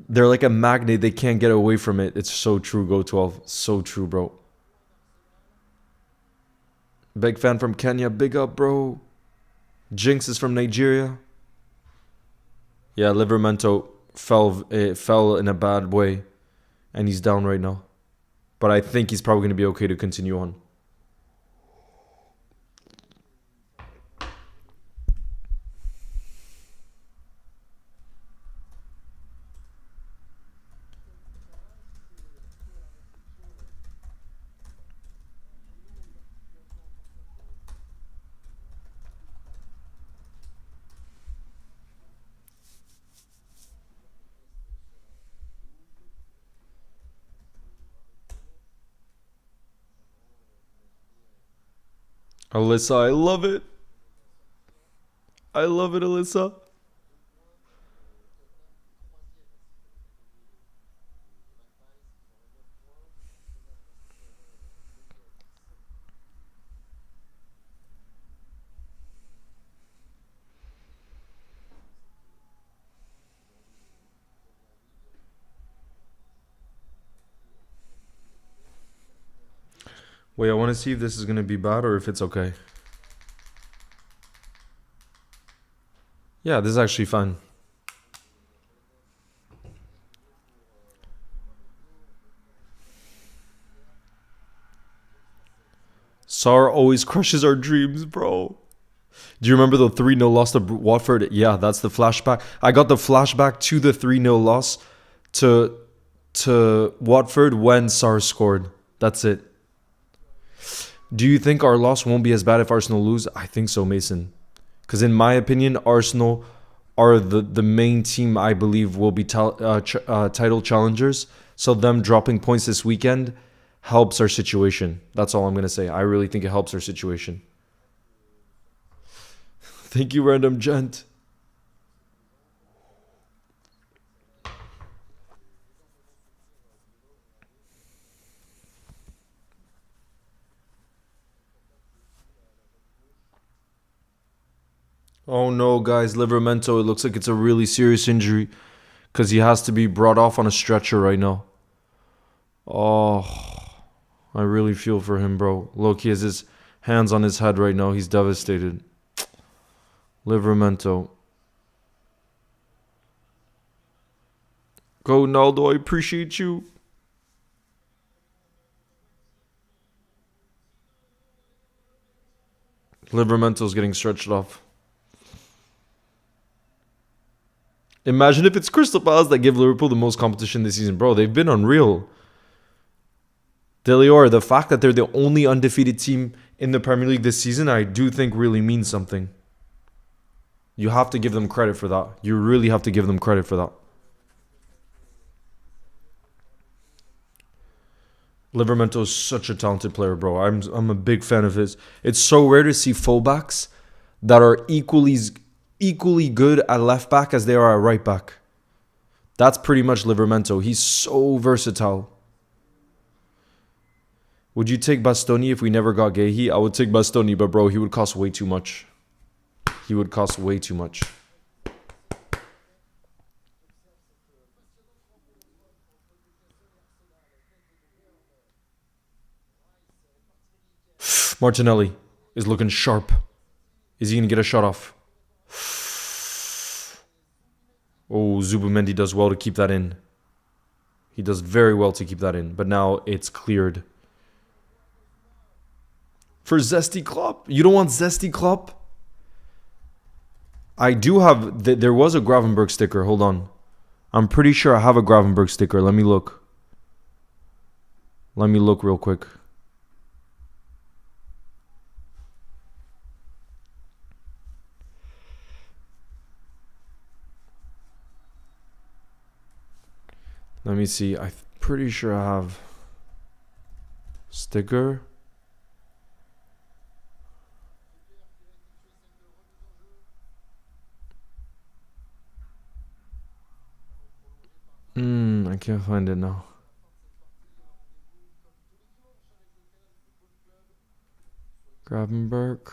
They're like a magnet. They can't get away from it. It's so true, Go 12. So true, bro. Big fan from Kenya. Big up, bro. Jinx is from Nigeria. Yeah, Livermento fell in a bad way. And he's down right now. But I think he's probably going to be okay to continue on. Alyssa, I love it. I love it, Alyssa. Wait, I want to see if this is going to be bad or if it's okay. Yeah, this is actually fun. Sar always crushes our dreams, bro. Do you remember the 3-0 loss to Watford? Yeah, that's the flashback. I got the flashback to the 3-0 loss to Watford when Sar scored. That's it. Do you think our loss won't be as bad if Arsenal lose? I think so, Mason. Because in my opinion, Arsenal are the main team I believe will be title challengers. So them dropping points this weekend helps our situation. That's all I'm going to say. I really think it helps our situation. Thank you, random gent. Oh no, guys, Livermento, it looks like it's a really serious injury because he has to be brought off on a stretcher right now. Oh, I really feel for him, bro. Look, he has his hands on his head right now. He's devastated. Livermento. Go, Naldo, I appreciate you. Livermento's getting stretched off. Imagine if it's Crystal Palace that give Liverpool the most competition this season. Bro, they've been unreal. Delior, the fact that they're the only undefeated team in the Premier League this season, I do think really means something. You have to give them credit for that. You really have to give them credit for that. Livermento is such a talented player, bro. I'm a big fan of his. It's so rare to see fullbacks that are equally good at left back as they are at right back. That's pretty much Livermento. He's so versatile. Would you take Bastoni if we never got Gehi? I would take Bastoni, but bro, he would cost way too much. He would cost way too much. Martinelli is looking sharp. Is he going to get a shot off? Oh, Zubimendi does well to keep that in. He does very well to keep that in. But now it's cleared. For Zesty Klopp? You don't want Zesty Klopp? I do have... There was a Gravenberg sticker. Hold on. I'm pretty sure I have a Gravenberg sticker. Let me look. Let me look real quick. Let me see. I'm pretty sure I have sticker. I can't find it now. Gravenberg.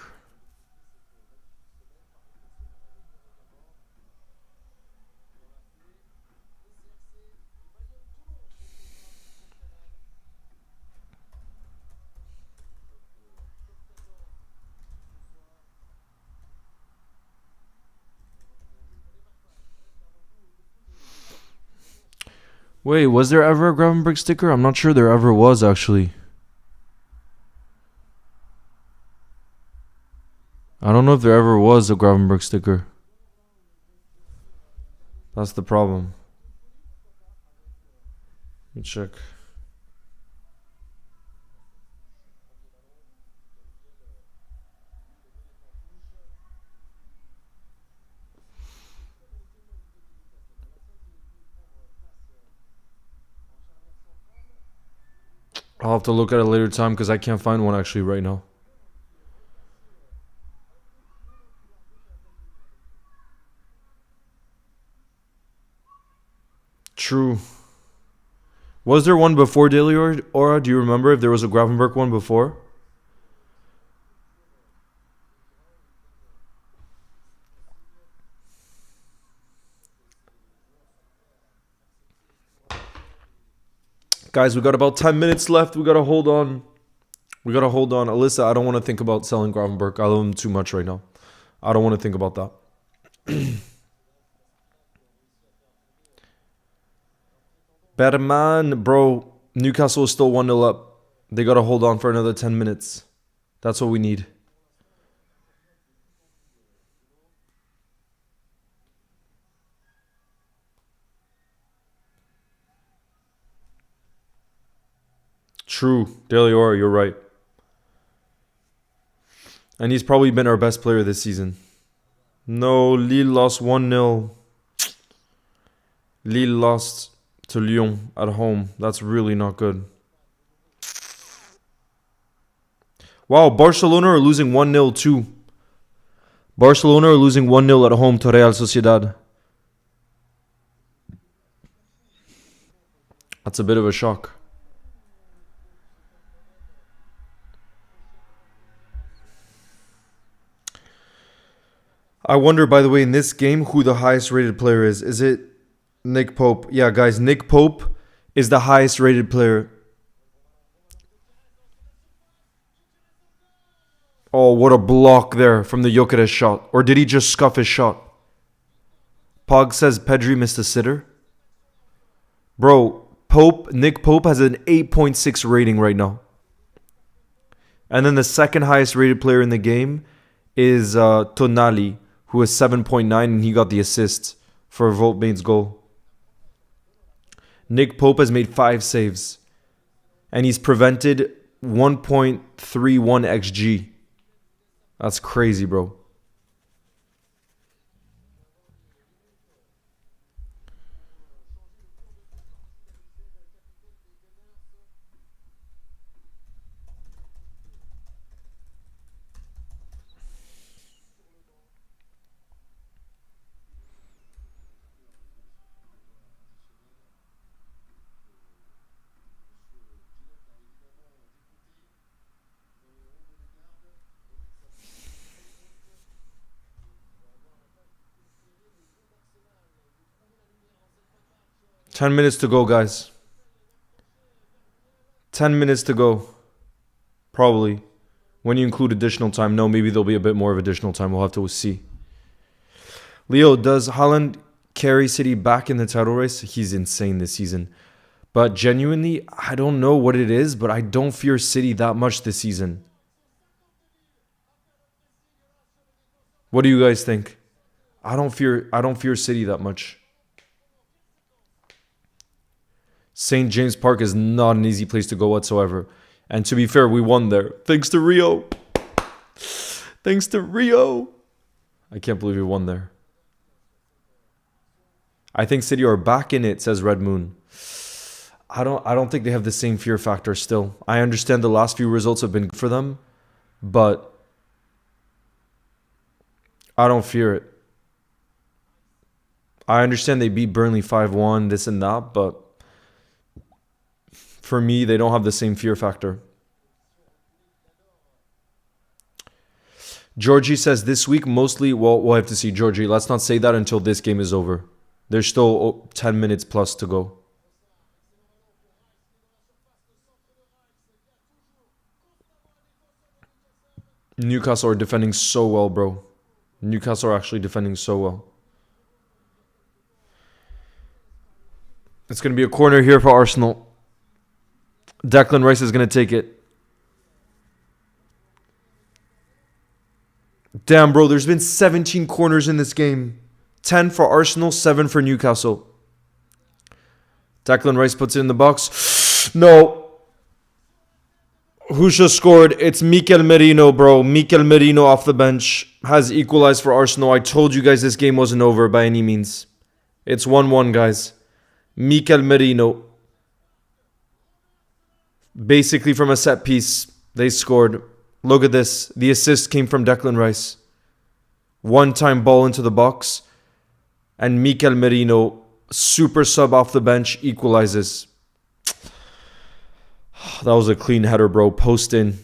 Wait, was there ever a Gravenberg sticker? I'm not sure there ever was, actually. I don't know if there ever was a Gravenberg sticker. That's the problem. Let me check. I'll have to look at it later time because I can't find one actually right now. True. Was there one before Daily Aura? Do you remember if there was a Gravenberg one before? Guys, we got about 10 minutes left. We got to hold on. Alyssa, I don't want to think about selling Gravenberg. I love him too much right now. I don't want to think about that. Berman, bro. Newcastle is still 1-0 up. They got to hold on for another 10 minutes. That's what we need. True. Daily Aura, you're right. And he's probably been our best player this season. No, Lille lost 1-0. Lille lost to Lyon at home. That's really not good. Wow, Barcelona are losing 1-0 too. Barcelona are losing 1-0 at home to Real Sociedad. That's a bit of a shock. I wonder, by the way, in this game, who the highest rated player is. Is it Nick Pope? Yeah, guys, Nick Pope is the highest rated player. Oh, what a block there from the Gyökeres shot. Or did he just scuff his shot? Pog says Pedri missed a sitter. Bro, Nick Pope has an 8.6 rating right now. And then the second highest rated player in the game is Tonali, who is 7.9, and he got the assist for Voltbane's goal. Nick Pope has made 5 saves, and he's prevented 1.31 XG. That's crazy, bro. Ten minutes to go, guys. 10 minutes to go. Probably. When you include additional time. No, maybe there'll be a bit more of additional time. We'll have to see. Leo, does Haaland carry City back in the title race? He's insane this season. But genuinely, I don't know what it is, but I don't fear City that much this season. What do you guys think? I don't fear City that much. St. James Park is not an easy place to go whatsoever. And to be fair, we won there. Thanks to Rio. Thanks to Rio. I can't believe we won there. I think City are back in it, says Red Moon. I don't think they have the same fear factor still. I understand the last few results have been good for them, but I don't fear it. I understand they beat Burnley 5-1, this and that, but for me, they don't have the same fear factor. Georgie says this week mostly, well, we'll have to see. Georgie, let's not say that until this game is over. There's still 10 minutes plus to go. Newcastle are defending so well, bro. Newcastle are actually defending so well. It's going to be a corner here for Arsenal. Declan Rice is going to take it. Damn, bro, there's been 17 corners in this game. 10 for Arsenal, 7 for Newcastle. Declan Rice puts it in the box. No. Who just scored? It's Mikel Merino, bro. Mikel Merino off the bench has equalized for Arsenal. I told you guys this game wasn't over by any means. It's 1-1, guys. Mikel Merino. Basically from a set piece, they scored. Look at this. The assist came from Declan Rice. One-time ball into the box. And Mikel Merino, super sub off the bench, equalizes. That was a clean header, bro. Post in.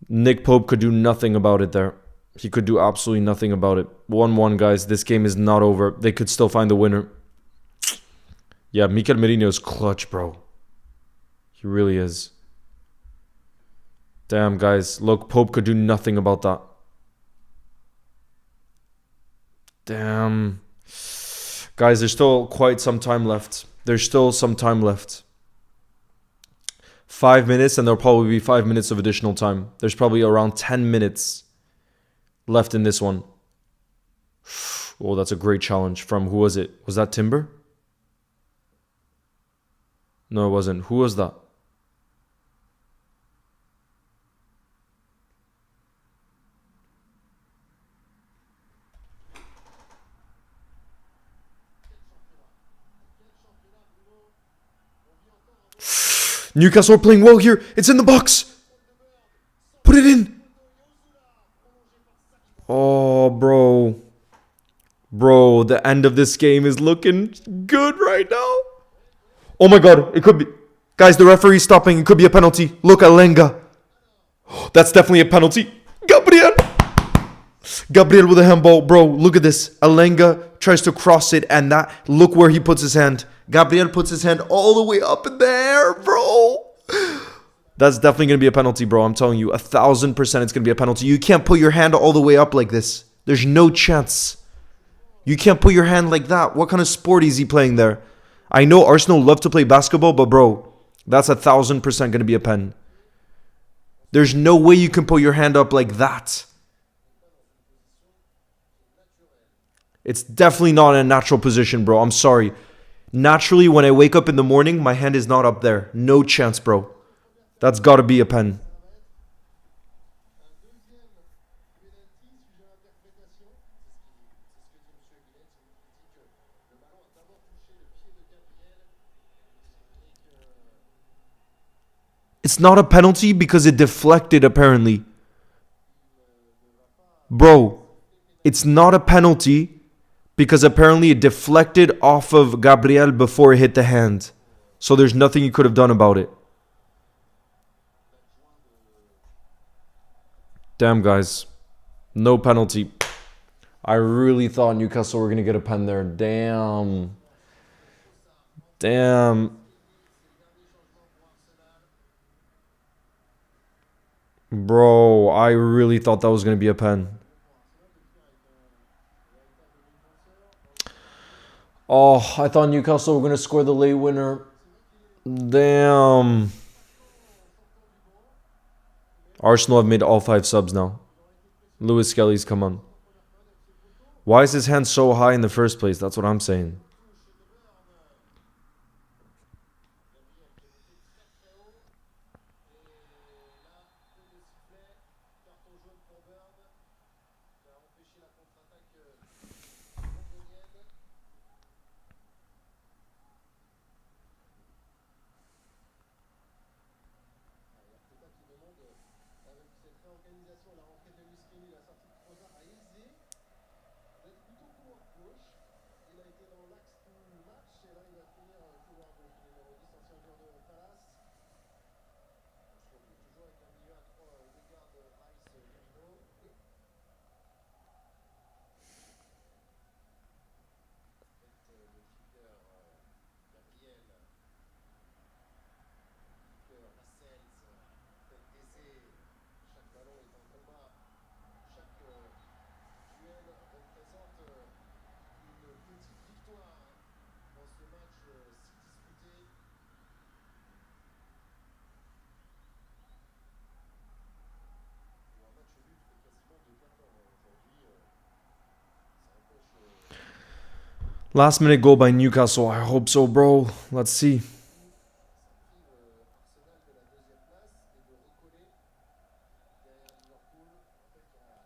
Nick Pope could do nothing about it there. He could do absolutely nothing about it. 1-1, guys. This game is not over. They could still find the winner. Yeah, Mikel Merino is clutch, bro. He really is. Damn, guys. Look, Pope could do nothing about that. Damn. Guys, there's still quite some time left. There's still some time left. 5 minutes, and there'll probably be 5 minutes of additional time. There's probably around 10 minutes left in this one. Oh, that's a great challenge from, who was it? Was that Timber? No, it wasn't. Who was that? Newcastle are playing well here. It's in the box. Put it in. Oh, bro. Bro, the end of this game is looking good right now. Oh my god, it could be. Guys, the referee's stopping. It could be a penalty. Look, Alenga. That's definitely a penalty. Gabriel. Gabriel with a handball. Bro, look at this. Alenga tries to cross it, and that, look where he puts his hand. Gabriel puts his hand all the way up in there, bro. That's definitely going to be a penalty, bro. I'm telling you, 1,000% it's going to be a penalty. You can't put your hand all the way up like this. There's no chance. You can't put your hand like that. What kind of sport is he playing there? I know Arsenal love to play basketball, but bro, that's 1,000% going to be a pen. There's no way you can put your hand up like that. It's definitely not in a natural position, bro. I'm sorry. Naturally, when I wake up in the morning, my hand is not up there. No chance, bro. That's got to be a pen. It's not a penalty because it deflected, apparently. Bro, it's not a penalty because apparently it deflected off of Gabriel before it hit the hand. So there's nothing you could have done about it. Damn, guys. No penalty. I really thought Newcastle were going to get a pen there. Damn. Damn. Bro, I really thought that was going to be a pen. Oh, I thought Newcastle were going to score the late winner. Damn. Arsenal have made all 5 subs now. Lewis Skelly's come on. Why is his hand so high in the first place? That's what I'm saying. Last minute goal by Newcastle. I hope so, bro. Let's see.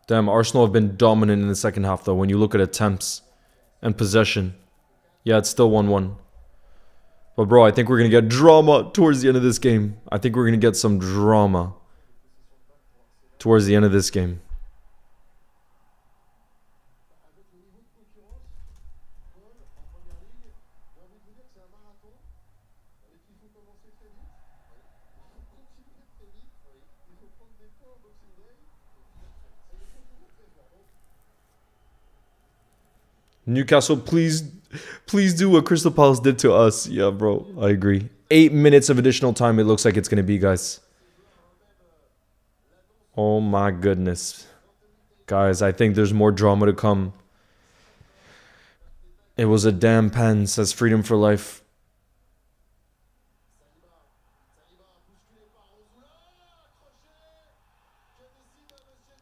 Damn, Arsenal have been dominant in the second half, though, when you look at attempts and possession. Yeah, it's still 1-1. But, bro, I think we're going to get drama towards the end of this game. I think we're going to get some drama towards the end of this game. Newcastle, please do what Crystal Palace did to us. Yeah, bro, I agree. 8 minutes of additional time it looks like it's going to be, guys. Oh my goodness. Guys, I think there's more drama to come. It was a damn pen, says Freedom for Life.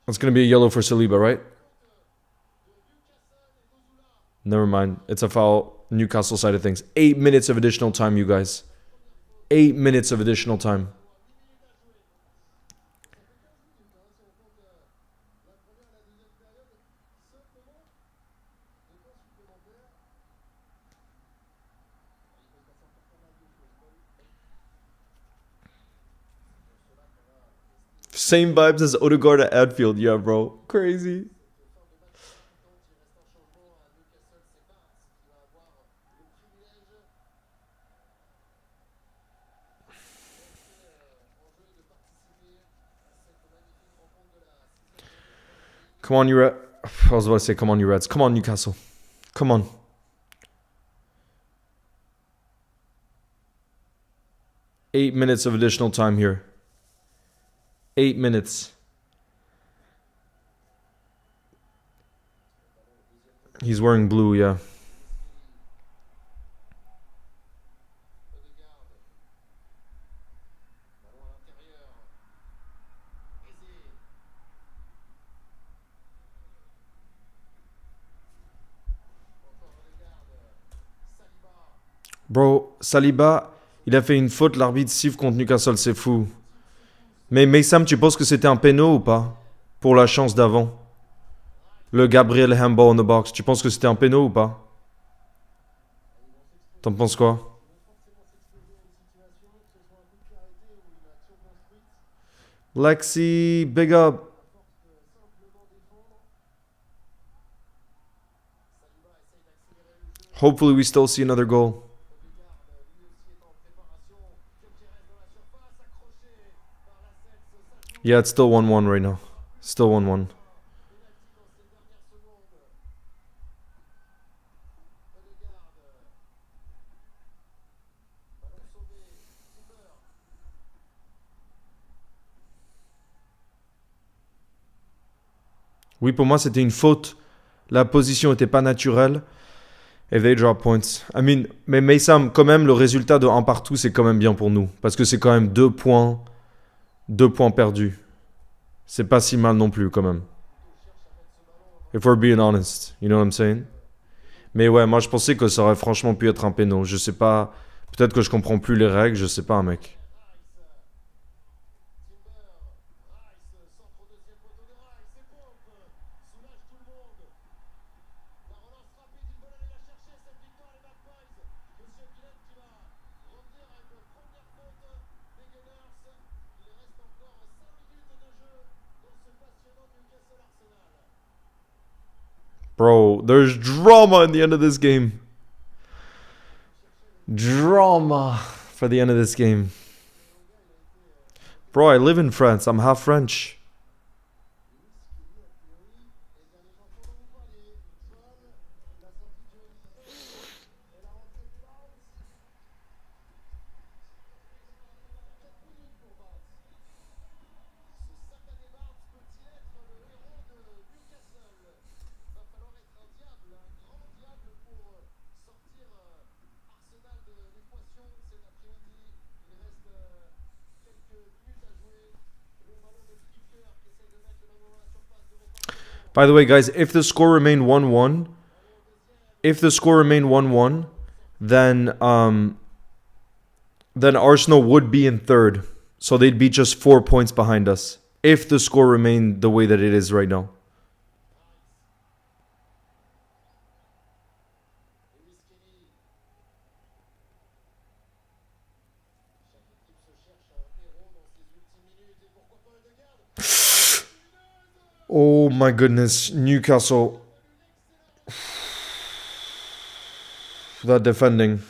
It's going to be a yellow for Saliba, right? Never mind. It's a foul. Newcastle side of things. 8 minutes of additional time, you guys. 8 minutes of additional time. Same vibes as Odegaard at Anfield. Yeah, bro. Crazy. Come on, you Reds. I was about to say, come on, you Reds. Come on, Newcastle. Come on. 8 minutes of additional time here. 8 minutes. He's wearing blue, yeah. Bro, Saliba, il a fait une faute, l'arbitre siffle contre Newcastle, c'est fou. Mais Sam, tu penses que c'était un péno ou pas? Pour la chance d'avant. Le Gabriel handball in the box, tu penses que c'était un péno ou pas? T'en penses quoi? Lexi, big up. Hopefully we still see another goal. Yeah, it's still 1-1 right now. Still 1-1. Oui, pour moi, c'était une faute. La position n'était pas naturelle. If they drop points. I mean, mais Sam, quand même, le résultat de 1 partout, c'est quand même bien pour nous. Parce que c'est quand même 2 points. 2 points perdus. C'est pas si mal non plus, quand même. If we're being honest. You know what I'm saying? Mais ouais, moi, je pensais que ça aurait franchement pu être un péno. Je sais pas. Peut-être que je comprends plus les règles. Je sais pas, mec. Bro, there's drama in the end of this game. Drama for the end of this game. Bro, I live in France. I'm half French. By the way, guys, if the score remained 1-1, then Arsenal would be in third. So they'd be just 4 points behind us if the score remained the way that it is right now. Oh my goodness, Newcastle. That defending.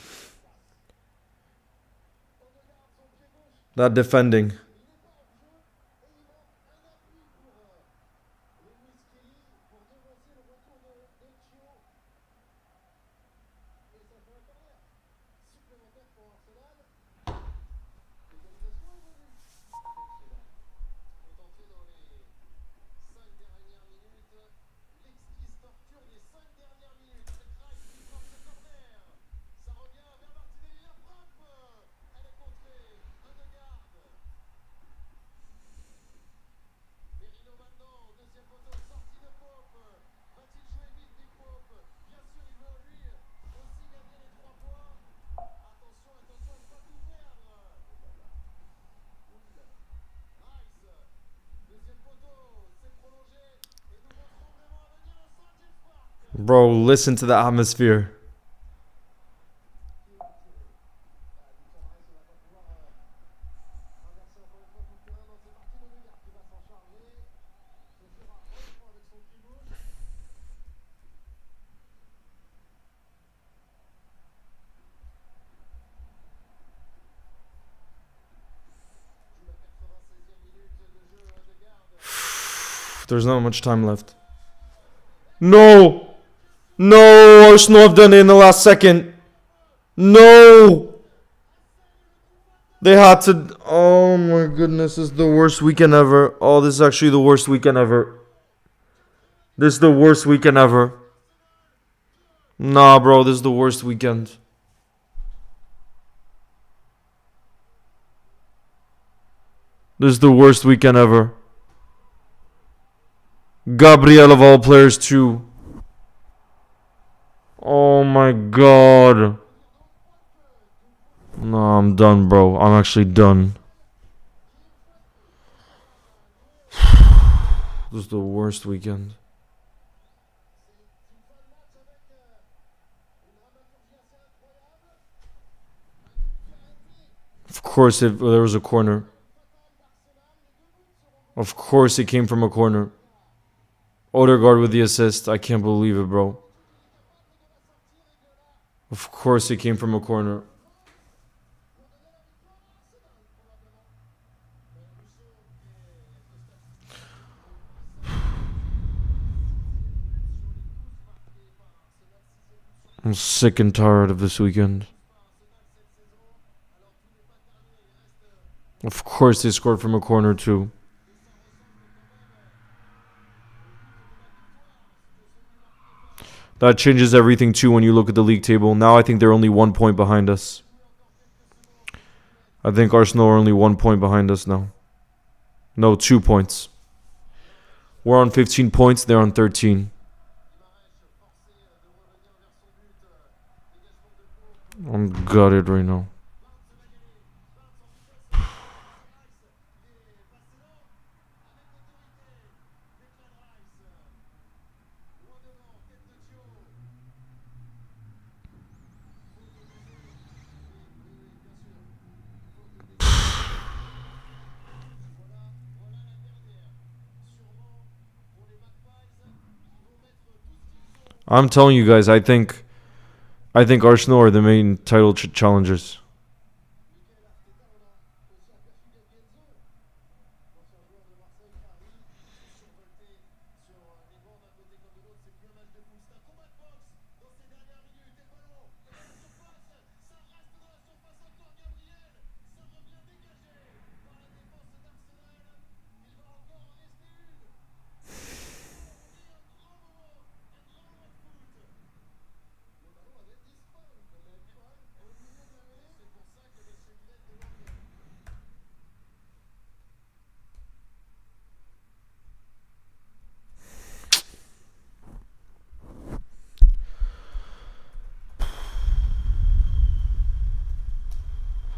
Bro, listen to the atmosphere. There's not much time left. No! No! Arsenal have done it in the last second. No! They had to... Oh my goodness, this is the worst weekend ever. Oh, this is actually the worst weekend ever. This is the worst weekend ever. Nah, bro, this is the worst weekend. This is the worst weekend ever. Gabriel of all players too. Oh my god. No, I'm done, bro. I'm actually done. This is the worst weekend. Of course, if there was a corner. Of course, it came from a corner. Odegaard with the assist. I can't believe it, bro. Of course, it came from a corner. I'm sick and tired of this weekend. Of course, they scored from a corner, too. That changes everything too when you look at the league table. Now I think they're only 1 point behind us. I think Arsenal are only 1 point behind us now. No, 2 points. We're on 15 points, they're on 13. I'm gutted right now. I'm telling you guys, I think Arsenal are the main title challengers.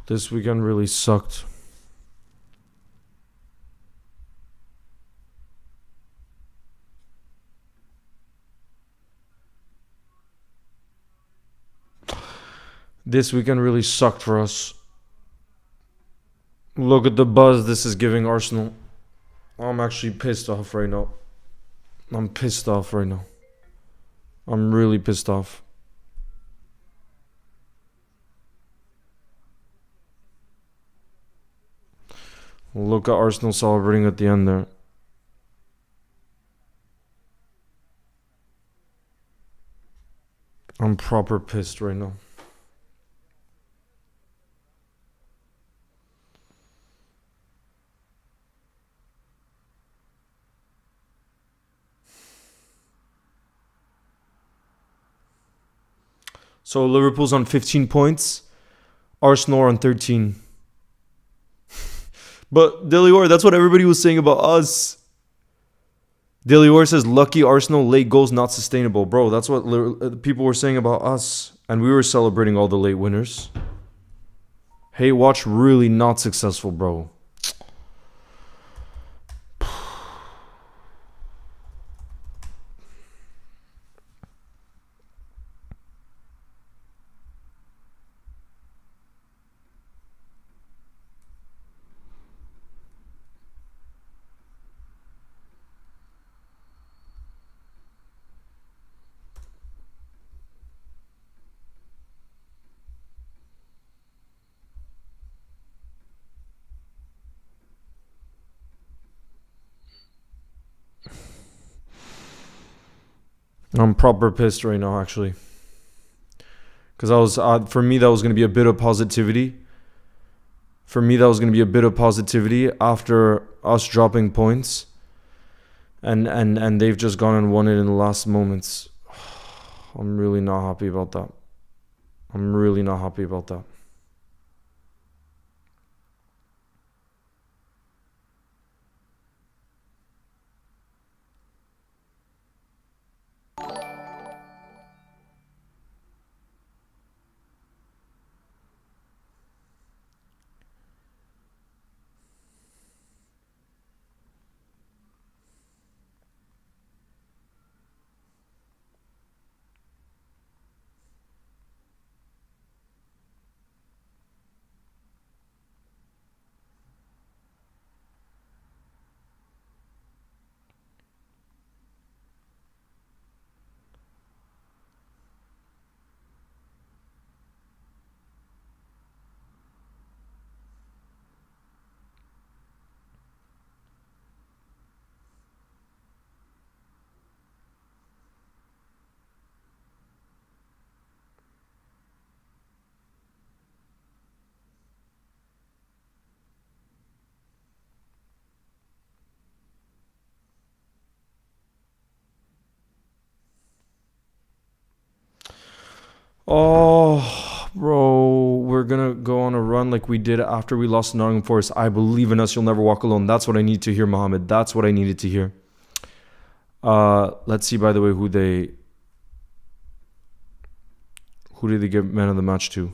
This weekend really sucked. This weekend really sucked for us. Look at the buzz this is giving Arsenal. I'm actually pissed off right now. I'm pissed off right now. I'm really pissed off. Look at Arsenal celebrating at the end there. I'm proper pissed right now. So Liverpool's on 15 points. Arsenal are on 13. But Delior, that's what everybody was saying about us. Delior says, lucky Arsenal, late goals not sustainable. Bro, that's what people were saying about us. And we were celebrating all the late winners. Hey, watch really not successful, bro. I'm proper pissed right now, actually. Because for me, that was going to be a bit of positivity. For me, that was going to be a bit of positivity after us dropping points. And they've just gone and won it in the last moments. I'm really not happy about that. I'm really not happy about that. Oh, bro, we're going to go on a run like we did after we lost to Nottingham Forest. I believe in us. You'll never walk alone. That's what I need to hear, Mohammed. That's what I needed to hear. Let's see, by the way, who did they give man of the match to?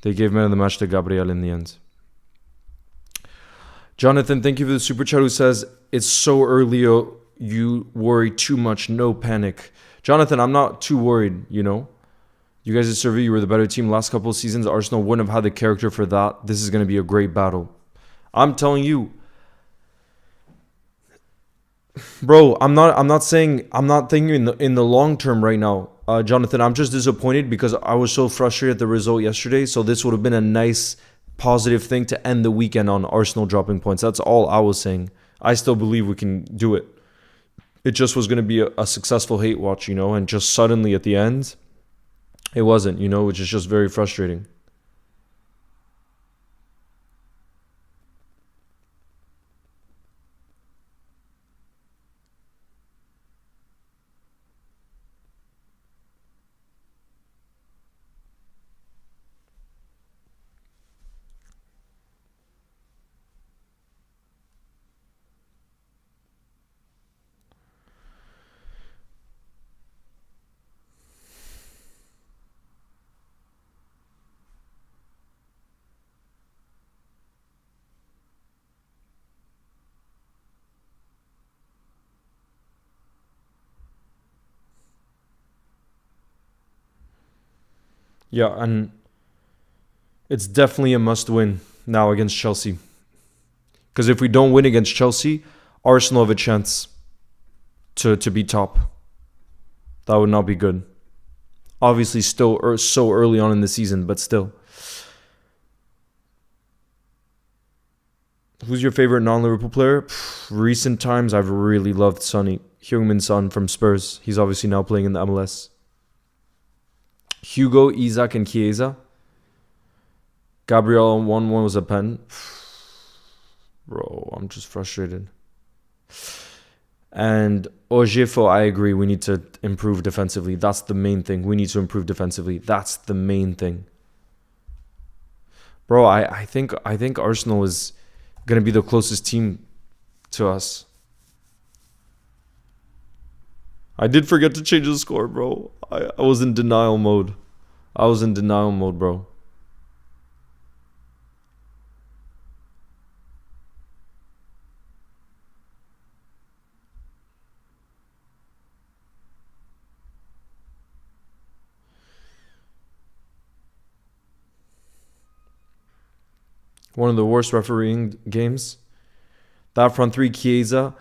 They gave man of the match to Gabriel in the end. Jonathan, thank you for the super chat, who says, it's so early, you worry too much, no panic. Jonathan, I'm not too worried, you know. You guys at Survey, you were the better team last couple of seasons. Arsenal wouldn't have had the character for that. This is going to be a great battle. I'm telling you, Bro, I'm not thinking in the long term right now, Jonathan. I'm just disappointed because I was so frustrated at the result yesterday. So this would have been a nice positive thing to end the weekend on, Arsenal dropping points. That's all I was saying. I still believe we can do it. It just was going to be a successful hate watch, and just suddenly at the end, it wasn't, which is just very frustrating. Yeah, and it's definitely a must win now against Chelsea. Because if we don't win against Chelsea, Arsenal have a chance to be top. That would not be good. Obviously, still so early on in the season, but still. Who's your favorite non-Liverpool player? Recent times, I've really loved Sonny. Heung-min Son from Spurs. He's obviously now playing in the MLS. Hugo, Isaac, and Chiesa. Gabriel 1-1 was a pen. Bro, I'm just frustrated. And Ojefo, I agree. We need to improve defensively. That's the main thing. We need to improve defensively. That's the main thing. Bro, I think Arsenal is gonna be the closest team to us. I did forget to change the score, bro. I was in denial mode. Bro. One of the worst refereeing games. That front three, Chiesa.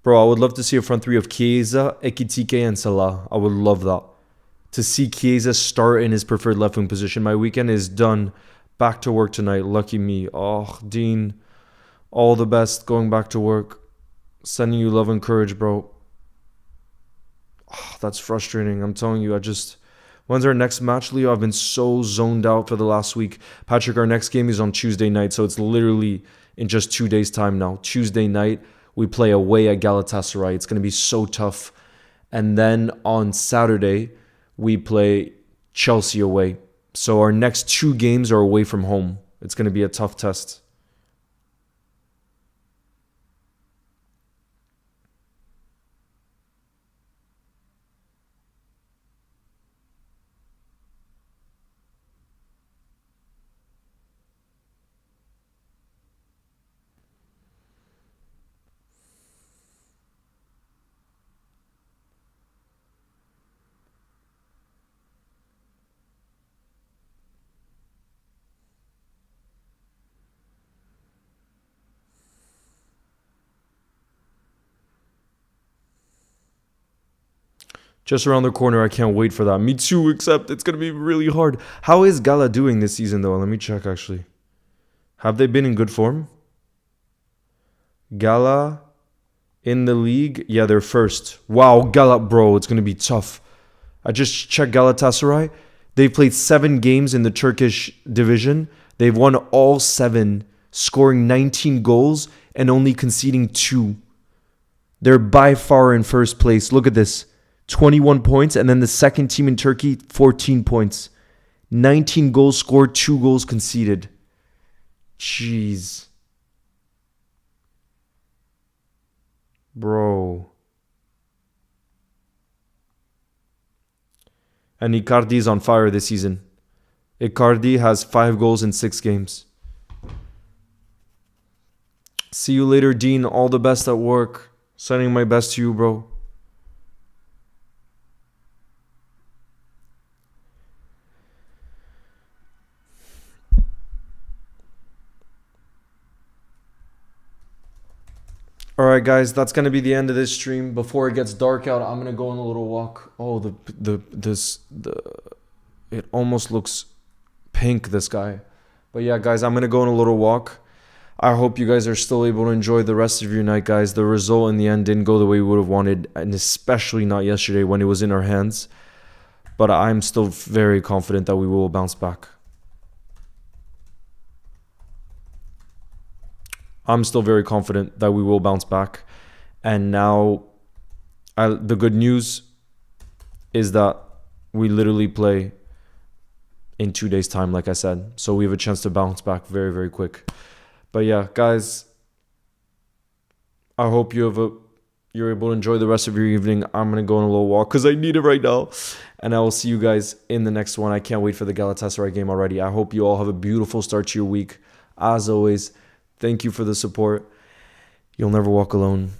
Bro, I would love to see a front three of Chiesa, Ekitike, and Salah. I would love that. To see Chiesa start in his preferred left wing position. My weekend is done. Back to work tonight. Lucky me. Oh, Dean. All the best going back to work. Sending you love and courage, bro. Oh, that's frustrating. I'm telling you, When's our next match, Leo? I've been so zoned out for the last week. Patrick, our next game is on Tuesday night, so it's literally in just 2 days' time now. Tuesday night, we play away at Galatasaray. It's going to be so tough. And then on Saturday, we play Chelsea away. So our next 2 games are away from home. It's going to be a tough test. Just around the corner. I can't wait for that. Me too, except it's going to be really hard. How is Gala doing this season, though? Let me check, actually. Have they been in good form? Gala in the league? Yeah, they're first. Wow, Gala, bro, it's going to be tough. I just checked Galatasaray. They've played 7 games in the Turkish division. They've won all 7, scoring 19 goals and only conceding 2. They're by far in first place. Look at this. 21 points, and then the second team in Turkey, 14 points. 19 goals scored, 2 goals conceded. Jeez. Bro. And Icardi's on fire this season. Icardi has 5 goals in 6 games. See you later, Dean. All the best at work. Sending my best to you, bro. All right, guys, that's gonna be the end of this stream. Before it gets dark out, I'm gonna go on a little walk. Oh, it almost looks pink, this guy. But yeah, guys, I'm gonna go on a little walk. I hope you guys are still able to enjoy the rest of your night, guys. The result in the end didn't go the way we would have wanted, and especially not yesterday when it was in our hands. But I'm still very confident that we will bounce back. I'm still very confident that we will bounce back. And now, the good news is that we literally play in 2 days' time, like I said. So we have a chance to bounce back very, very quick. But yeah, guys, I hope you're able to enjoy the rest of your evening. I'm going to go on a little walk because I need it right now. And I will see you guys in the next one. I can't wait for the Galatasaray game already. I hope you all have a beautiful start to your week. As always, thank you for the support. You'll never walk alone.